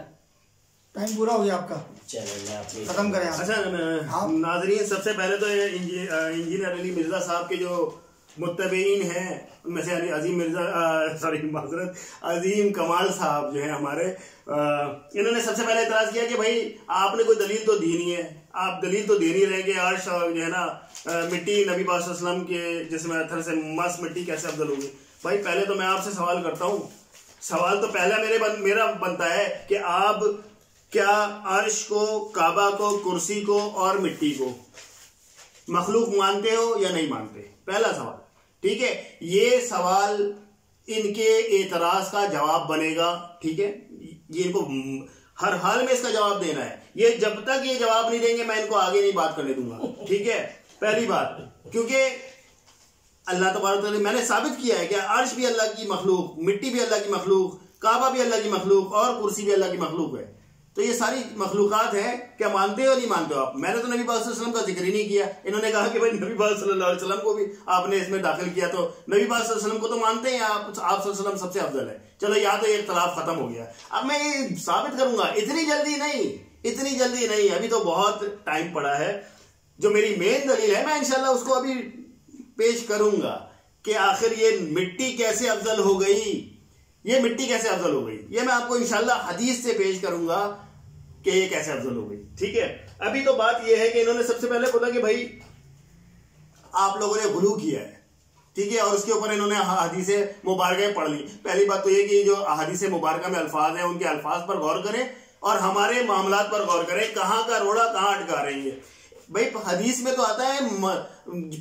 टाइम पूरा हो गया आपका, चलो मैं अपनी खत्म करें आप। अच्छा नाजरीन, सबसे पहले तो इंजीनियर अली मिर्जा साहब के जो मुत्तबईन हैं उनमें से अजीम मिर्जा अजीम कमाल साहब जो है हमारे, इन्होंने सबसे पहले इतराज किया कि भाई आपने कोई दलील तो दी नहीं है, आप दलील तो दे नहीं रहे कि अर्श जो है ना मिट्टी नबी पाक सल्लल्लाहु अलैहि वसल्लम के जिस्म अत्थर से मस मिट्टी कैसे अफजल होगी। भाई पहले तो मैं आपसे सवाल करता हूँ, सवाल तो पहला मेरा बनता है कि आप क्या अर्श को, काबा को, कुर्सी को और मिट्टी को मखलूक मानते हो या नहीं मानते? पहला सवाल, ठीक है। ये सवाल इनके एतराज का जवाब बनेगा, ठीक है। ये इनको हर हाल में इसका जवाब देना है। ये जब तक ये जवाब नहीं देंगे मैं इनको आगे नहीं बात करने दूंगा, ठीक है। पहली बात, क्योंकि अल्लाह तबारक व तआला मैंने साबित किया है कि अर्श भी अल्लाह की मखलूक, मिट्टी भी अल्लाह की मखलूक, काबा भी अल्लाह की मखलूक और कुर्सी भी अल्लाह की मखलूक है। तो ये सारी मखलूकात है, क्या मानते हो नहीं मानते हो आप? मैंने तो नबी पाक सल्लल्लाहु अलैहि वसल्लम का जिक्र ही नहीं किया। इन्होंने कहा कि भाई नबी पाक सल्लल्लाहु अलैहि वसल्लम को भी आपने इसमें दाखिल किया, तो नबी पाक सल्लल्लाहु अलैहि वसल्लम को तो मानते हैं आप सल्लल्लाहु अलैहि वसल्लम सबसे अफजल है। चलो या तो ये इख्तलाफ खत्म हो गया। अब मैं ये साबित करूंगा, इतनी जल्दी नहीं, अभी तो बहुत टाइम पड़ा है। जो मेरी मेन दलील है मैं इंशाल्लाह उसको अभी पेश करूंगा कि आखिर ये मिट्टी कैसे अफजल हो गई, ये मिट्टी कैसे अफजल हो गई, ये मैं आपको इंशाल्लाह हदीस से पेश करूंगा कि ये कैसे अफजल हो गई, ठीक है। अभी तो बात ये है कि इन्होंने सबसे पहले बोला कि भाई आप लोगों ने गुलू किया है, ठीक है, और उसके ऊपर इन्होंने हदीसे मुबारक पढ़ ली। पहली बात तो ये कि जो हदीसे मुबारक में अल्फाज हैं उनके अल्फाज पर गौर करें और हमारे मामलात पर गौर करें, कहाँ का रोड़ा कहाँ अटका रही है। भाई हदीस में तो आता है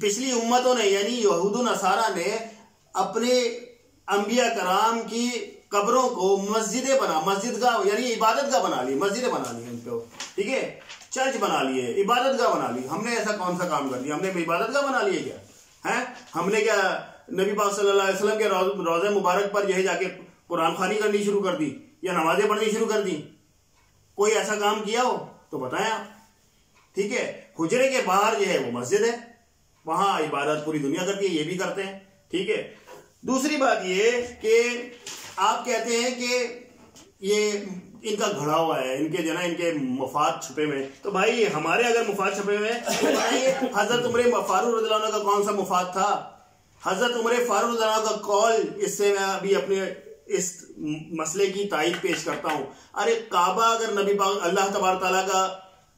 पिछली उम्मतों ने यानी यहूद नसारा ने अपने अंबिया कराम की कब्रों को मस्जिद का यानी इबादत का बना ली, मस्जिदें बना ली उनको, ठीक है, चर्च बना लिए, इबादत का बना ली। हमने ऐसा कौन सा काम कर दिया? हमने इबादत का बना लिया क्या है? हमने क्या नबी पाक सल्लल्लाहु अलैहि वसल्लम के रोज़े मुबारक पर यही जाके कुरान खानी करनी शुरू कर दी या नमाजें पढ़नी शुरू कर दी? कोई ऐसा काम किया हो तो बताएं आप, ठीक है। हुजरे के बाहर जो है वो मस्जिद है, वहां इबादत पूरी दुनिया करती है, ये भी करते हैं, ठीक है। दूसरी बात ये कि आप कहते हैं कि ये इनका घड़ा हुआ है, इनके जो ना इनके मुफाद छुपे हुए, तो भाई हमारे अगर मुफाद छुपे हुए हैं, हजरत उमर फारूक रज़ियल्लाहु अन्हु का कौन सा मुफाद था? हजरत उमर फारूक रज़ियल्लाहु अन्हु का कौल, इससे मैं अभी अपने इस मसले की तायीद पेश करता हूं। अरे काबा अगर नबी पाक अल्लाह तबारक तआला का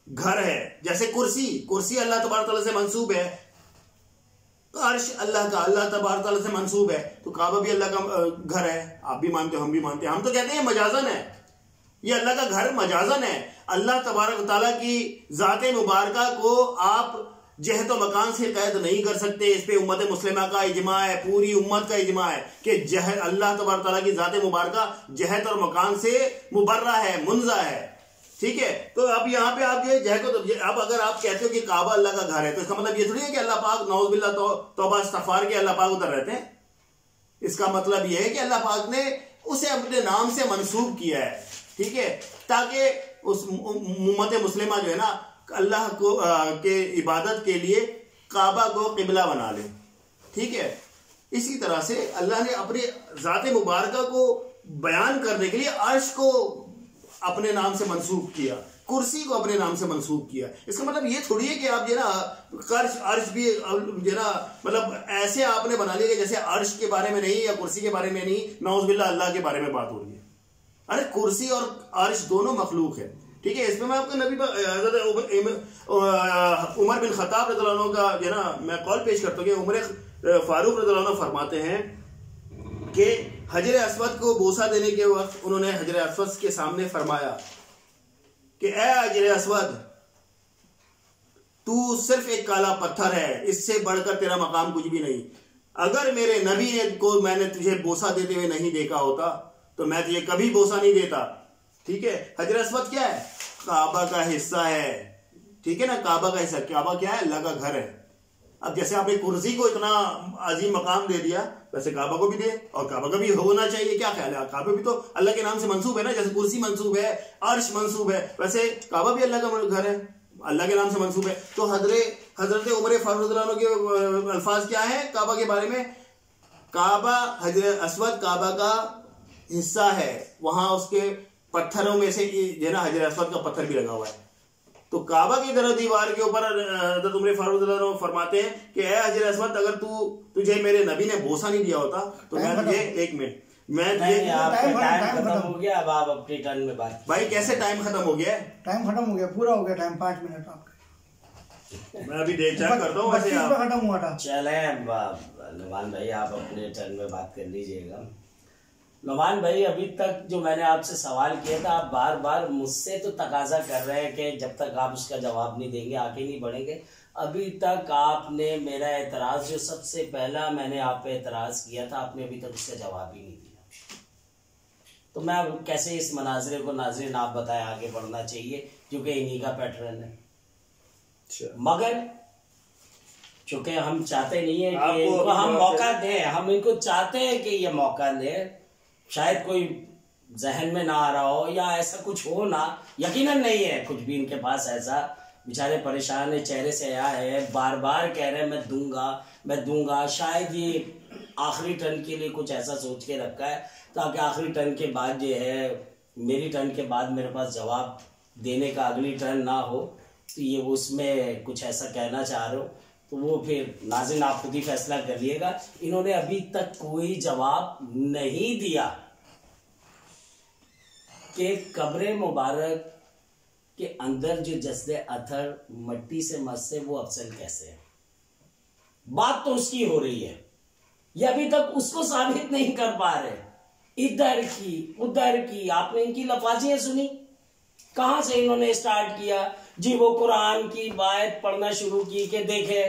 घर है, जैसे कुर्सी अल्लाह तबारक तआला से मंसूब है, अर्श अल्लाह तबारक तआला से मंसूब है, तो काबा भी अल्लाह का घर है। आप भी मानते हो, हम भी मानते हैं। हम तो कहते हैं मजाजन है, ये अल्लाह का घर मजाजन है। अल्लाह तबारक तआला की ज़ात मुबारका को आप जहत व मकान से कैद नहीं कर सकते। इस पे उम्मत मुस्लिमा का इजमा है, पूरी उम्मत का इजमा है कि अल्लाह तबारक तआला की ज़ात मुबारका जहत और मकान से मुबर्रा है, मुनज़ा है, ठीक है। तो अब यहाँ पे आप ये जह को अब अगर आप कहते हो कि काबा अल्लाह का घर है, तो इसका मतलब ये थोड़ी है कि अल्लाह पाक नौज़ुबिल्लाह तौबा इस्तग़फ़ार के अल्लाह पाक उधर रहते हैं। इसका मतलब ये है कि अल्लाह पाक ने उसे अपने नाम से मंसूब किया है, ठीक है, ताकि उस उम्मत मुस्लिमा जो है ना अल्लाह को के इबादत के लिए काबा को किबला बना ले, ठीक है। इसी तरह से अल्लाह ने अपने ज़ात मुबारका को बयान करने के लिए अर्श को अपने नाम से मंसूब किया, कुर्सी को अपने नाम से मंसूब किया। इसका मतलब ये थोड़ी है कि आप जो ना अर्श भी जो ना मतलब ऐसे आपने बना लिया जैसे अर्श के बारे में नहीं या कुर्सी के बारे में नहीं, नौज़ुबिल्लाह अल्लाह के बारे में बात हो रही है। अरे कुर्सी और अर्श दोनों मखलूक है, ठीक है। इसमें मैं आपको नबी उमर बिन खत्ताब रज़ियल्लाहु अन्हु का जो ना मैं कॉल पेश करता हूँ कि उमर फारूक रज़ियल्लाहु अन्हु फरमाते हैं कि हजर अस्वद को बोसा देने के वक्त उन्होंने हजर अस्वद के सामने फरमाया कि ए हजर अस्वद, तू सिर्फ एक काला पत्थर है, इससे बढ़कर तेरा मकाम कुछ भी नहीं। अगर मेरे नबी ने को मैंने तुझे बोसा देते हुए नहीं देखा होता तो मैं तुझे कभी बोसा नहीं देता। ठीक है, हजर अस्वद क्या है? काबा का हिस्सा है। ठीक है ना, काबा का हिस्सा। काबा क्या है? अल्लाह का घर है। अब जैसे आपने कुर्सी को इतना अजीम मकाम दे दिया, वैसे काबा को भी दे, और काबा का भी होना चाहिए। क्या ख्याल है? काबा भी तो अल्लाह के नाम से मंसूब है ना, जैसे कुर्सी मंसूब है, अर्श मंसूब है, वैसे काबा भी अल्लाह का घर है, अल्लाह के नाम से मंसूब है। तो हजरत उमर फारूक रज़ियल्लाहु अन्हु के अल्फाज क्या है काबा के बारे में? काबा, हजर अस्वद काबा का हिस्सा है, वहां उसके पत्थरों में से जो ना हजर अस्वद का पत्थर भी लगा हुआ है। तो काबा की तरह दीवार के ऊपर हजरत उमर फारूक रज़ियल्लाहु अन्हु फरमाते हैं कि ए हजर अस्वद, अगर तुझे मेरे नबी ने बोसा नहीं दिया होता तो मैं तुझे, एक मिनट, मैं टाइम खत्म हो गया। अब आप अपनी टर्न में बात। भाई कैसे टाइम खत्म हो गया? टाइम खत्म हो गया, पूरा हो गया टाइम, 5 मिनट आपका। मैं अभी डेट चेक करता हूँ। वैसे आप खत्म हुआ था। चले नुमान भाई, आप अपने टर्न में बात कर लीजिएगा। नुमान भाई, अभी तक जो मैंने आपसे सवाल किया था, आप बार बार मुझसे तो तकाजा कर रहे हैं कि जब तक आप उसका जवाब नहीं देंगे आगे नहीं बढ़ेंगे। अभी तक आपने मेरा एतराज, जो सबसे पहला मैंने आप पे एतराज किया था, आपने अभी तक उसका जवाब ही नहीं दिया। तो मैं अब कैसे इस मनाजरे को नाज़रीन आप बताएं आगे बढ़ना चाहिए, क्योंकि इन्हीं का पैटर्न है। मगर चूंकि हम चाहते नहीं है कि इनको हम मौका दें, हम इनको चाहते हैं कि ये मौका दें। शायद कोई जहन में ना आ रहा हो या ऐसा कुछ हो ना, यकीनन नहीं है कुछ भी इनके पास ऐसा। बेचारे परेशान है, चेहरे से आया है, बार बार कह रहे हैं मैं दूंगा मैं दूंगा। शायद ये आखिरी टर्न के लिए कुछ ऐसा सोच के रखा है ताकि आखिरी टर्न के बाद जो है, मेरी टर्न के बाद मेरे पास जवाब देने का अगली टर्न ना हो, तो ये उसमें कुछ ऐसा कहना चाह रहे हो तो वो फिर नाज़रीन आप खुद ही फैसला कर लिएगा। इन्होंने अभी तक कोई जवाब नहीं दिया कि कब्र मुबारक के अंदर जो जस्दे अथर मट्टी से मस्से वो अफसल कैसे है। बात तो उसकी हो रही है, ये अभी तक उसको साबित नहीं कर पा रहे। इधर की उधर की आपने इनकी लफाजियां सुनी, कहां से इन्होंने स्टार्ट किया जी? वो कुरान की बात पढ़ना शुरू की कि देखे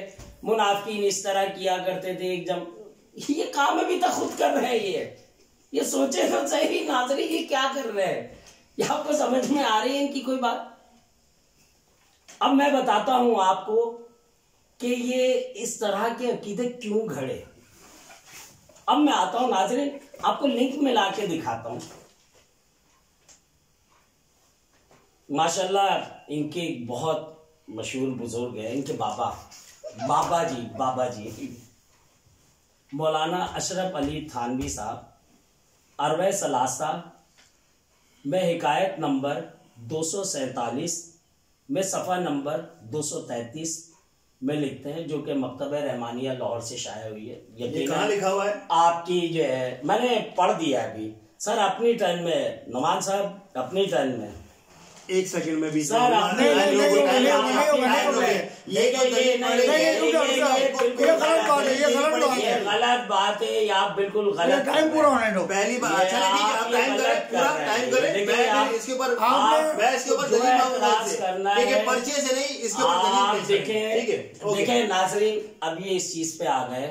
मुनाफिकीन इस तरह किया करते थे एकदम। ये काम अभी तक खुद कर रहे हैं। ये सोचे तो सही नाज़रीन, ये क्या कर रहे हैं? ये आपको समझ में आ रही है इनकी कोई बात? अब मैं बताता हूं आपको कि ये इस तरह के अकीदे क्यों घड़े। अब मैं आता हूं नाज़रीन, आपको लिंक मिला के दिखाता हूं। माशाल्लाह इनके बहुत मशहूर बुजुर्ग हैं, इनके बाबा जी मौलाना अशरफ अली थानवी साहब, अरवे सलासा में हिकायत नंबर 247 में सफ़ा नंबर 233 में लिखते हैं, जो कि मकतब रहमानिया लाहौर से शाया हुई है। ये कहाँ लिखा हुआ है? आपकी जो है मैंने पढ़ दिया अभी। सर अपनी टर्न में, नुमान साहब अपनी टर्न में, एक सेकंड में भी सर अपने ये गलत बात है, या आप बिल्कुल गलत। टाइम पूरा होने दो। पहली बार अच्छा नहीं, आप टाइम करें, पूरा टाइम करें। इसके ऊपर मैं इसके ऊपर दलील मांगूंगा, ठीक है? पर्चे से नहीं, इसके ऊपर दलील देखें। ठीक है, देखें नाज़रीन, अब ये इस चीज पे आ गए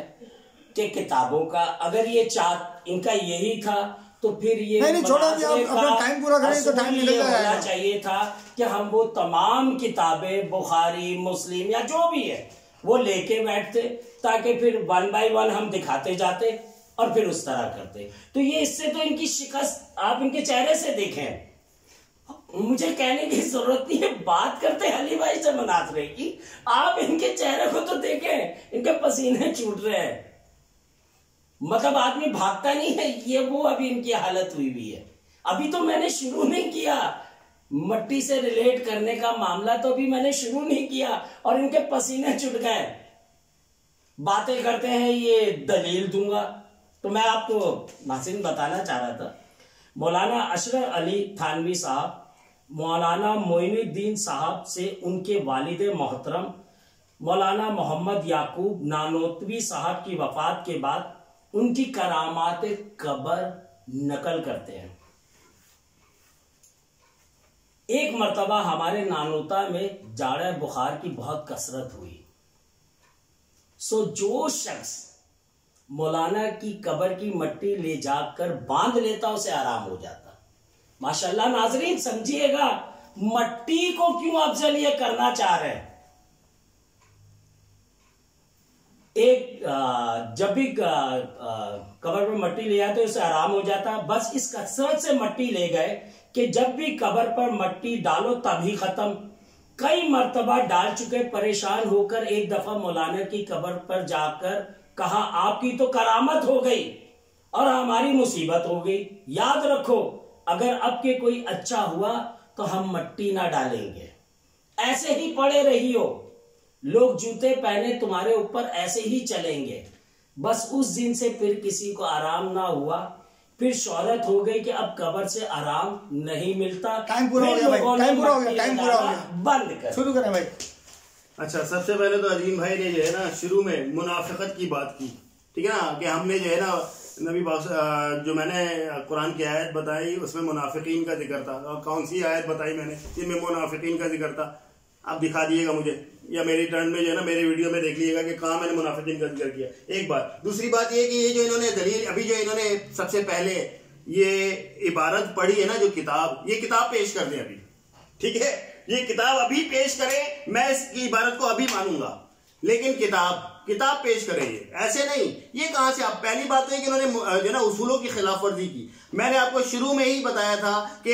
कि किताबों का अगर ये चार्ट इनका यही था तो फिर ये नहीं छोड़ो, अपना टाइम पूरा करें तो टाइम निकल जाएगा। होना चाहिए था कि हम वो तमाम किताबें बुखारी मुस्लिम या जो भी है वो लेके बैठते, ताकि फिर 1 बाय 1 हम दिखाते जाते और फिर उस तरह करते। तो ये इससे तो इनकी शिकस्त आप इनके चेहरे से देखें। मुझे कहने की जरूरत नहीं है, बात करते अली भाई से मुनाज़रे की, आप इनके चेहरे को तो देखें, इनके पसीने छूट रहे हैं। मतलब आदमी भागता नहीं है, ये वो अभी इनकी हालत हुई है। अभी तो मैंने शुरू नहीं किया, मट्टी से रिलेट करने का मामला तो अभी मैंने शुरू नहीं किया और इनके पसीने छूट गए। बातें करते हैं ये दलील दूंगा। तो मैं आपको नाज़रीन बताना चाह रहा था, मौलाना अशरफ अली थानवी साहब मौलाना मोइनुद्दीन साहब से उनके वालिद मोहतरम मौलाना मोहम्मद याकूब नानोतवी साहब की वफात के बाद उनकी करामात कबर नकल करते हैं। एक मर्तबा हमारे नानोता में जाड़ा बुखार की बहुत कसरत हुई, सो जो शख्स मौलाना की कब्र की मट्टी ले जाकर बांध लेता उसे आराम हो जाता। माशाल्लाह नाजरीन समझिएगा, मट्टी को क्यों अफजल ये करना चाह रहे हैं। एक जब भी कब्र पर मट्टी ले आते उसे आराम हो जाता। बस इस कसरत से मट्टी ले गए कि जब भी कब्र पर मट्टी डालो तभी खत्म। कई मर्तबा डाल चुके, परेशान होकर एक दफा मौलाना की कब्र पर जाकर कहा, आपकी तो करामत हो गई और हमारी मुसीबत हो गई। याद रखो, अगर अब के कोई अच्छा हुआ तो हम मट्टी ना डालेंगे, ऐसे ही पड़े रही हो, लोग जूते पहने तुम्हारे ऊपर ऐसे ही चलेंगे। बस उस दिन से फिर किसी को आराम ना हुआ, फिर शोहरत हो गई कि अब कब्र से आराम नहीं मिलता। टाइम पूरा हो गया भाई, टाइम पूरा हो गया, बंद कर, शुरू करें भाई। अच्छा, सबसे पहले तो अजीम भाई ने जो है ना शुरू में मुनाफिकत की बात की, ठीक है ना, कि हमने जो है ना नबी पाक जो मैंने कुरान की आयत बताई उसमें मुनाफिकीन का जिक्र था। और कौन सी आयत बताई मैंने जिनमें मुनाफिकीन का जिक्र था, आप दिखा दिएगा मुझे, या मेरी टर्न में जो है ना मेरे वीडियो में देख लीजिएगा कि कहाँ मैंने मुनाफिकीन का जिक्र किया। एक बात। दूसरी बात ये कि ये जो इन्होंने दलील अभी जो इन्होंने सबसे पहले ये इबारत पढ़ी है ना, जो किताब, ये किताब पेश कर दें अभी, ठीक है, ये किताब अभी पेश करें, मैं इसकी इबारत को अभी मानूंगा, लेकिन किताब पेश करें। ये ऐसे नहीं, ये कहां से। आप पहली बात तो है कि इन्होंने जो ना उसूलों की खिलाफ वर्जी की। मैंने आपको शुरू में ही बताया था कि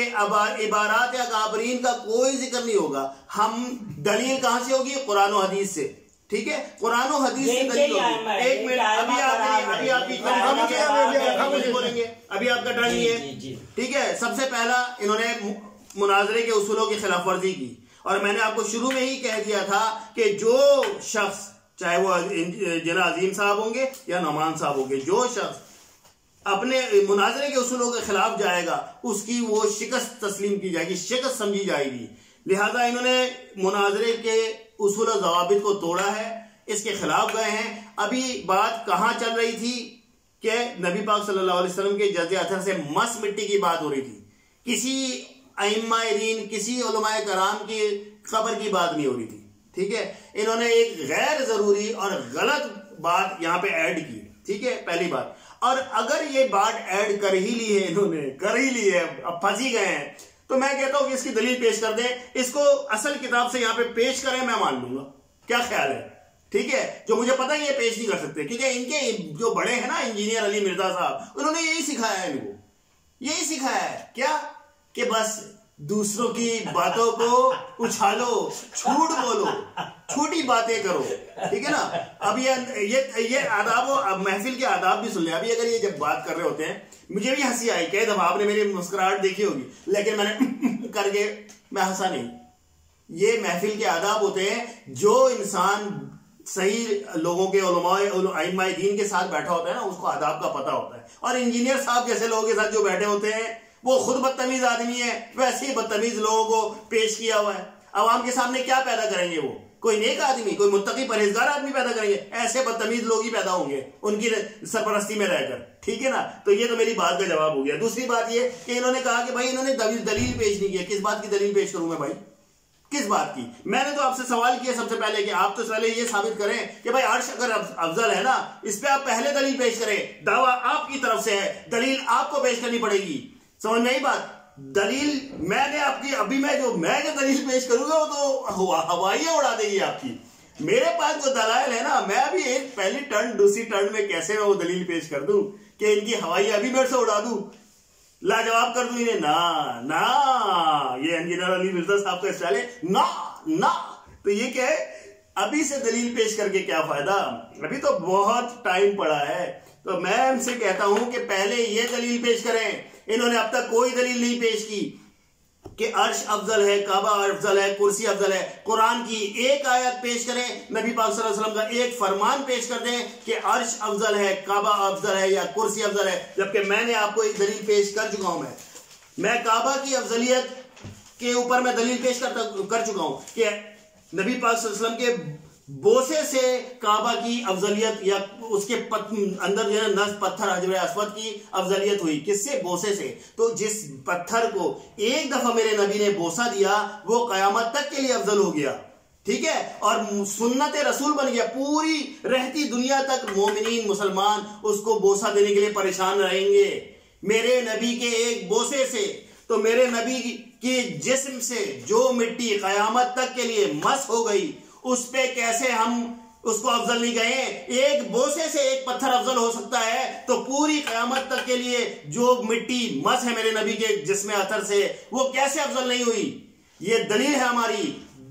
इबारात या काबरीन का कोई जिक्र नहीं होगा। हम दलील कहां से होगी? कुरान और हदीस से, ठीक है, कुरान और हदीस से दलील होगी। एक मिनट, अभी आपकी बोलेंगे, अभी आपका टर्न ही है, ठीक है। सबसे पहला इन्होंने मुनाजरे के उसूलों की खिलाफ वर्जी की, और मैंने आपको शुरू में ही कह दिया था कि जो शख्स, चाहे वो जना अजीम साहब होंगे या नमान साहब होंगे, जो शख्स अपने मुनाजरे के उसूलों के खिलाफ जाएगा उसकी वो शिकस्त तस्लीम की जाएगी, शिकस्त समझी जाएगी। लिहाजा इन्होंने मुनाजरे के उसूल और ज़वाबित को तोड़ा है, इसके खिलाफ गए हैं। अभी बात कहाँ चल रही थी कि नबी पाक सल्लल्लाहु अलैहि वसल्लम के जज़े अथर से मस मिट्टी की बात हो रही थी, किसी अइम्मा-ए-दीन, किसी उलमाए कराम की खबर की बात नहीं हो रही थी, ठीक है। इन्होंने एक गैर जरूरी और गलत बात यहां पे ऐड की, ठीक है, पहली बात। और अगर ये बात ऐड कर ही ली है, इन्होंने कर ही ली है, अब फंसी गए हैं, तो मैं कहता हूं कि इसकी दलील पेश कर दें, इसको असल किताब से यहां पे पेश करें, मैं मान लूंगा। क्या ख्याल है? ठीक है, जो मुझे पता है ये पेश नहीं कर सकते, क्योंकि इनके जो बड़े हैं ना, इंजीनियर अली मिर्जा साहब, उन्होंने यही सिखाया है इनको, यही सिखाया है क्या, कि बस दूसरों की बातों को उछालो, झूठ बोलो, छोटी बातें करो, ठीक है ना। अब ये आदाब, अब महफिल के आदाब भी सुन ले। अभी अगर ये जब बात कर रहे होते हैं, मुझे भी हंसी आई, कई दफा आपने मेरी मुस्कुराहट देखी होगी, लेकिन मैंने करके मैं हंसा नहीं। ये महफिल के आदाब होते हैं, जो इंसान सही लोगों के उलमाए दीन के साथ बैठा होता है ना, उसको आदाब का पता होता है। और इंजीनियर साहब जैसे लोगों के साथ जो बैठे होते हैं, वो खुद बदतमीज आदमी है, वैसे ही बदतमीज लोगों को पेश किया हुआ है। अवाम के सामने क्या पैदा करेंगे? वो कोई नेक आदमी, कोई मुत्तकी परहेजगार आदमी पैदा करेंगे? ऐसे बदतमीज लोग ही पैदा होंगे उनकी सरपरस्ती में रहकर, ठीक है ना। तो ये तो मेरी बात का जवाब हो गया। दूसरी बात ये कि इन्होंने कहा कि भाई इन्होंने दलील पेश नहीं किया। किस बात की दलील पेश करूं मैं भाई, किस बात की? मैंने तो आपसे सवाल किया सबसे पहले कि आप तो पहले ये साबित करें कि भाई अर्श अगर अफजल है ना, इस पे आप पहले दलील पेश करें। दावा आपकी तरफ से है, दलील आपको पेश करनी पड़ेगी। समझ में आई बात? दलील मैंने आपकी, अभी मैं जो दलील पेश करूंगा वो तो हवाइयां उड़ा देगी आपकी। मेरे पास जो दलाइल है ना, मैं अभी एक पहली टर्न दूसरी टर्न में कैसे मैं वो दलील पेश कर दूं कि इनकी हवाइयां अभी मेरे से उड़ा दूं, लाजवाब कर दूं इन्हें। ना, ये इंजीनियर अली मिर्जा साहब का स्टाइल है, ना। तो ये क्या है, अभी से दलील पेश करके क्या फायदा, अभी तो बहुत टाइम पड़ा है। तो मैं उनसे कहता हूं कि पहले ये दलील पेश करें। इन्होंने अब तक कोई दलील नहीं पेश की कि अर्श अफजल है, काबा अफजल है, कुर्सी अफजल है। कुरान की एक आयत पेश करें, नबी पाक सल्लल्लाहु अलैहि वसल्लम का एक फरमान पेश कर दें कि अर्श अफजल है, काबा अफजल है या कुर्सी अफजल है। जबकि मैंने आपको एक दलील पेश कर चुका हूं। मैं काबा की अफजलियत के ऊपर मैं दलील पेश कर चुका हूं कि नबी पाक सल्लल्लाहु अलैहि वसल्लम के बोसे से काबा की अफजलियत या उसके अंदर जो है नस पत्थर हजर अस्वद की अफजलियत हुई। किससे? बोसे से। तो जिस पत्थर को एक दफा मेरे नबी ने बोसा दिया वो कयामत तक के लिए अफजल हो गया, ठीक है, और सुन्नत रसूल बन गया। पूरी रहती दुनिया तक मोमिनीन मुसलमान उसको बोसा देने के लिए परेशान रहेंगे मेरे नबी के एक बोसे से। तो मेरे नबी के जिस्म से जो मिट्टी कयामत तक के लिए मस हो गई उस पे कैसे हम उसको अफजल नहीं गए? एक बोसे से एक पत्थर अफजल हो सकता है, तो पूरी कयामत तक के लिए जो मिट्टी मस है मेरे नबी के जिस्म अतर से वो कैसे अफजल नहीं हुई? ये दलील है हमारी,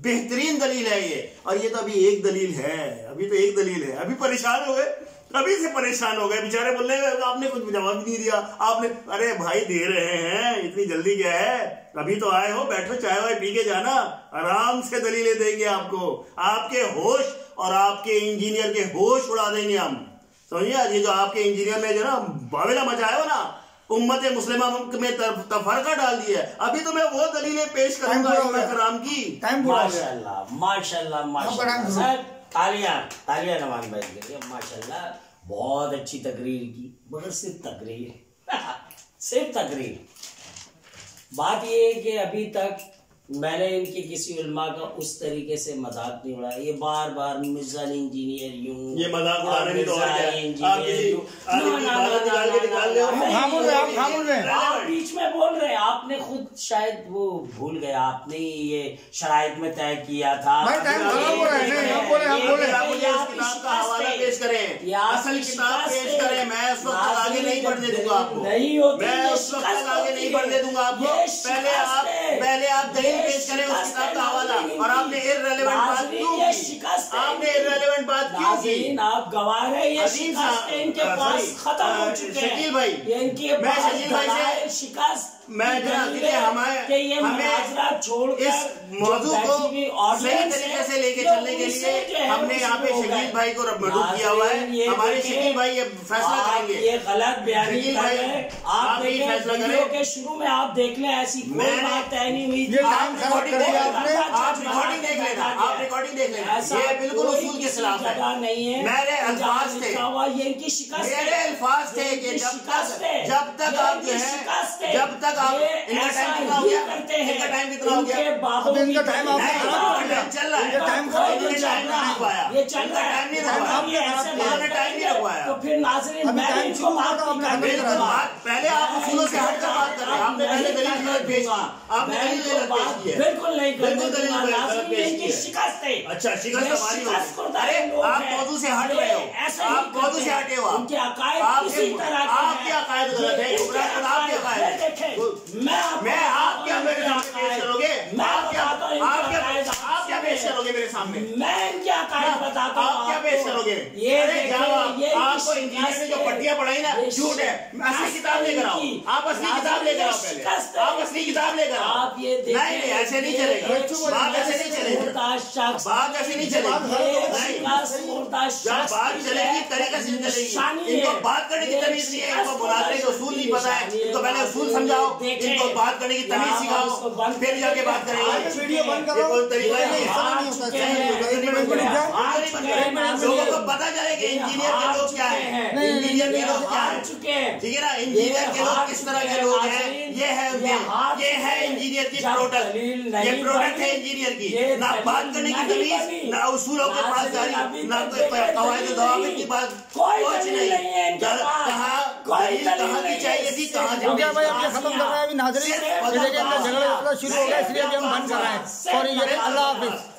बेहतरीन दलील है ये। और ये तो अभी एक दलील है, अभी तो एक दलील है। अभी परेशान हो गए, अभी से परेशान हो गए बेचारे, बोल रहे हैं आपने कुछ जवाब नहीं दिया आपने। अरे भाई दे रहे हैं, इतनी जल्दी क्या है? अभी तो आए हो, बैठो चाय वाय पी के जाना, आराम से दलीलें देंगे आपको। आपके होश और आपके इंजीनियर के होश उड़ा देंगे हम, समझिए। ये जो आपके इंजीनियर ने जो ना बावेला मचाया हो ना, उम्मत मुस्लिमा में तफरका डाल दिया है। अभी तो मैं वो दलीलें पेश करूंगा कराम की। माशाल्लाह माशाल्लाह माशाल्लाह, तालियां नवान भाई के लिए, माशाल्लाह बहुत अच्छी तकरीर की। मगर सिर्फ तकरीर सिर्फ तकरीर। बात ये है कि अभी तक मैंने इनके किसी उलमा का उस तरीके से मजाक नहीं उड़ाया। ये बार बार मिर्जल इंजीनियर यूं, ये मजाक उड़ाने में तो और क्या आप बीच में बोल रहे हैं, आपने खुद शायद वो भूल गए, आपने ये शराइत में तय किया था। पेश करें, असल किताब पेश करें, मैं उस वक्त आगे नहीं बढ़ने दूंगा आपको, नहीं होती, मैं उस वक्त आगे नहीं बढ़ने दूंगा आपको। पहले आप दलील पेश करें उस किताब का हवाला, और आपने इररिलेवेंट बात क्यों की? आपने इररिलेवेंट बात क्यों की? आप गवाह हैं, ये शिकस्त इनके पास खत्म हो चुके हैं। शकील भाई, मैं शकील भाई से शिकस्त मैं हमें छोड़कर इस मौजू को सही तरीके से लेके चलने के लिए हमने यहाँ पे शकील भाई को मदद किया हुआ है। हमारे शकील भाई ये फैसला करेंगे। ये गलत बयानी कर रहे हैं आप, फैसला करें के शुरू में आप देख लें, ऐसी कोई बात तय नहीं हुई थी। आप रिकॉर्डिंग देख लेना, आप रिकॉर्डिंग देख लेना, ये बिल्कुल उसूल के खिलाफ है। नहीं है, मेरे अल्फाज थे, ये इनकी शिकस्त, मेरे अल्फाज थे कि जब तक आप जो है, जब तक आप इनका टाइम कितना हो गया? इनका टाइम कितना हो गया? इनका टाइम चल रहा है, टाइम खराब नहीं रखवाया, ये चल रहा है, इन्होंने टाइम नहीं रखवाया। तो फिर नाज़रीन पहले आप उसूलों से हटकर बात कर रहे हैं। आपने पहले दलील गलत पेश की, आपने दलील गलत पेश की है। बिल्कुल नहीं, बिल्कुल दलील गलत पेश की है। शिकस्त है। अच्छा, शिकस्त हमारी होगी। अरे आप मौजू से हट रहे हो, आप मौजू से हटे हो, उनके अकायद किसी तरह के आपके अकायद गलत है, आपके अकायद। मैं आप क्या मेरे सामने पेश करोगे? आप क्या पेश करोगे मेरे सामने? मैं क्या बताता हूँ, आप क्या पेश करोगे? ये आपको इंजीनियर ने जो पट्टियां पढ़ाई ना, झूठ है। असली किताब लेकर आओ, आप असली किताब लेकर आओ, पहले आप असली किताब लेकर आओ। आप ये नहीं, ऐसे नहीं चलेगा, बात ऐसे नहीं चलेगी, बात ऐसे नहीं चलेगी। जब बात चलेगी तरीके से चलेगी। इनको बात करने की तमीज नहीं है, इनको बुलाते के उसूल नहीं पता है। इनको पहले उसूल समझाओ, इनको बात करने की तमीज सिखाओ, फिर जाके बात करेंगे। वीडियो बंद करो, कोई तरीका नहीं है। है। लोगों को पता चले कि इंजीनियर के लोग क्या है, इंजीनियर के लोग क्या है, ठीक है ना? इंजीनियर के लोग किस तरह के लोग हैं, ये है इंजीनियर की प्रोडक्ट, ये प्रोडक्ट है इंजीनियर की। ना बात करने की तमीज, ना उसूलों के पास जारी, ना कवायद दवाबित की बात, कुछ नहीं। कहाँ की चाहिए थी, कहाँ हो गया भाई, आपने खत्म कर रहा है अभी नाज़रीन। ये देखिए झगड़ा शुरू हो गया, इसलिए अभी हम बंद कर रहे हैं। सॉरी, अल्लाह हाफिज।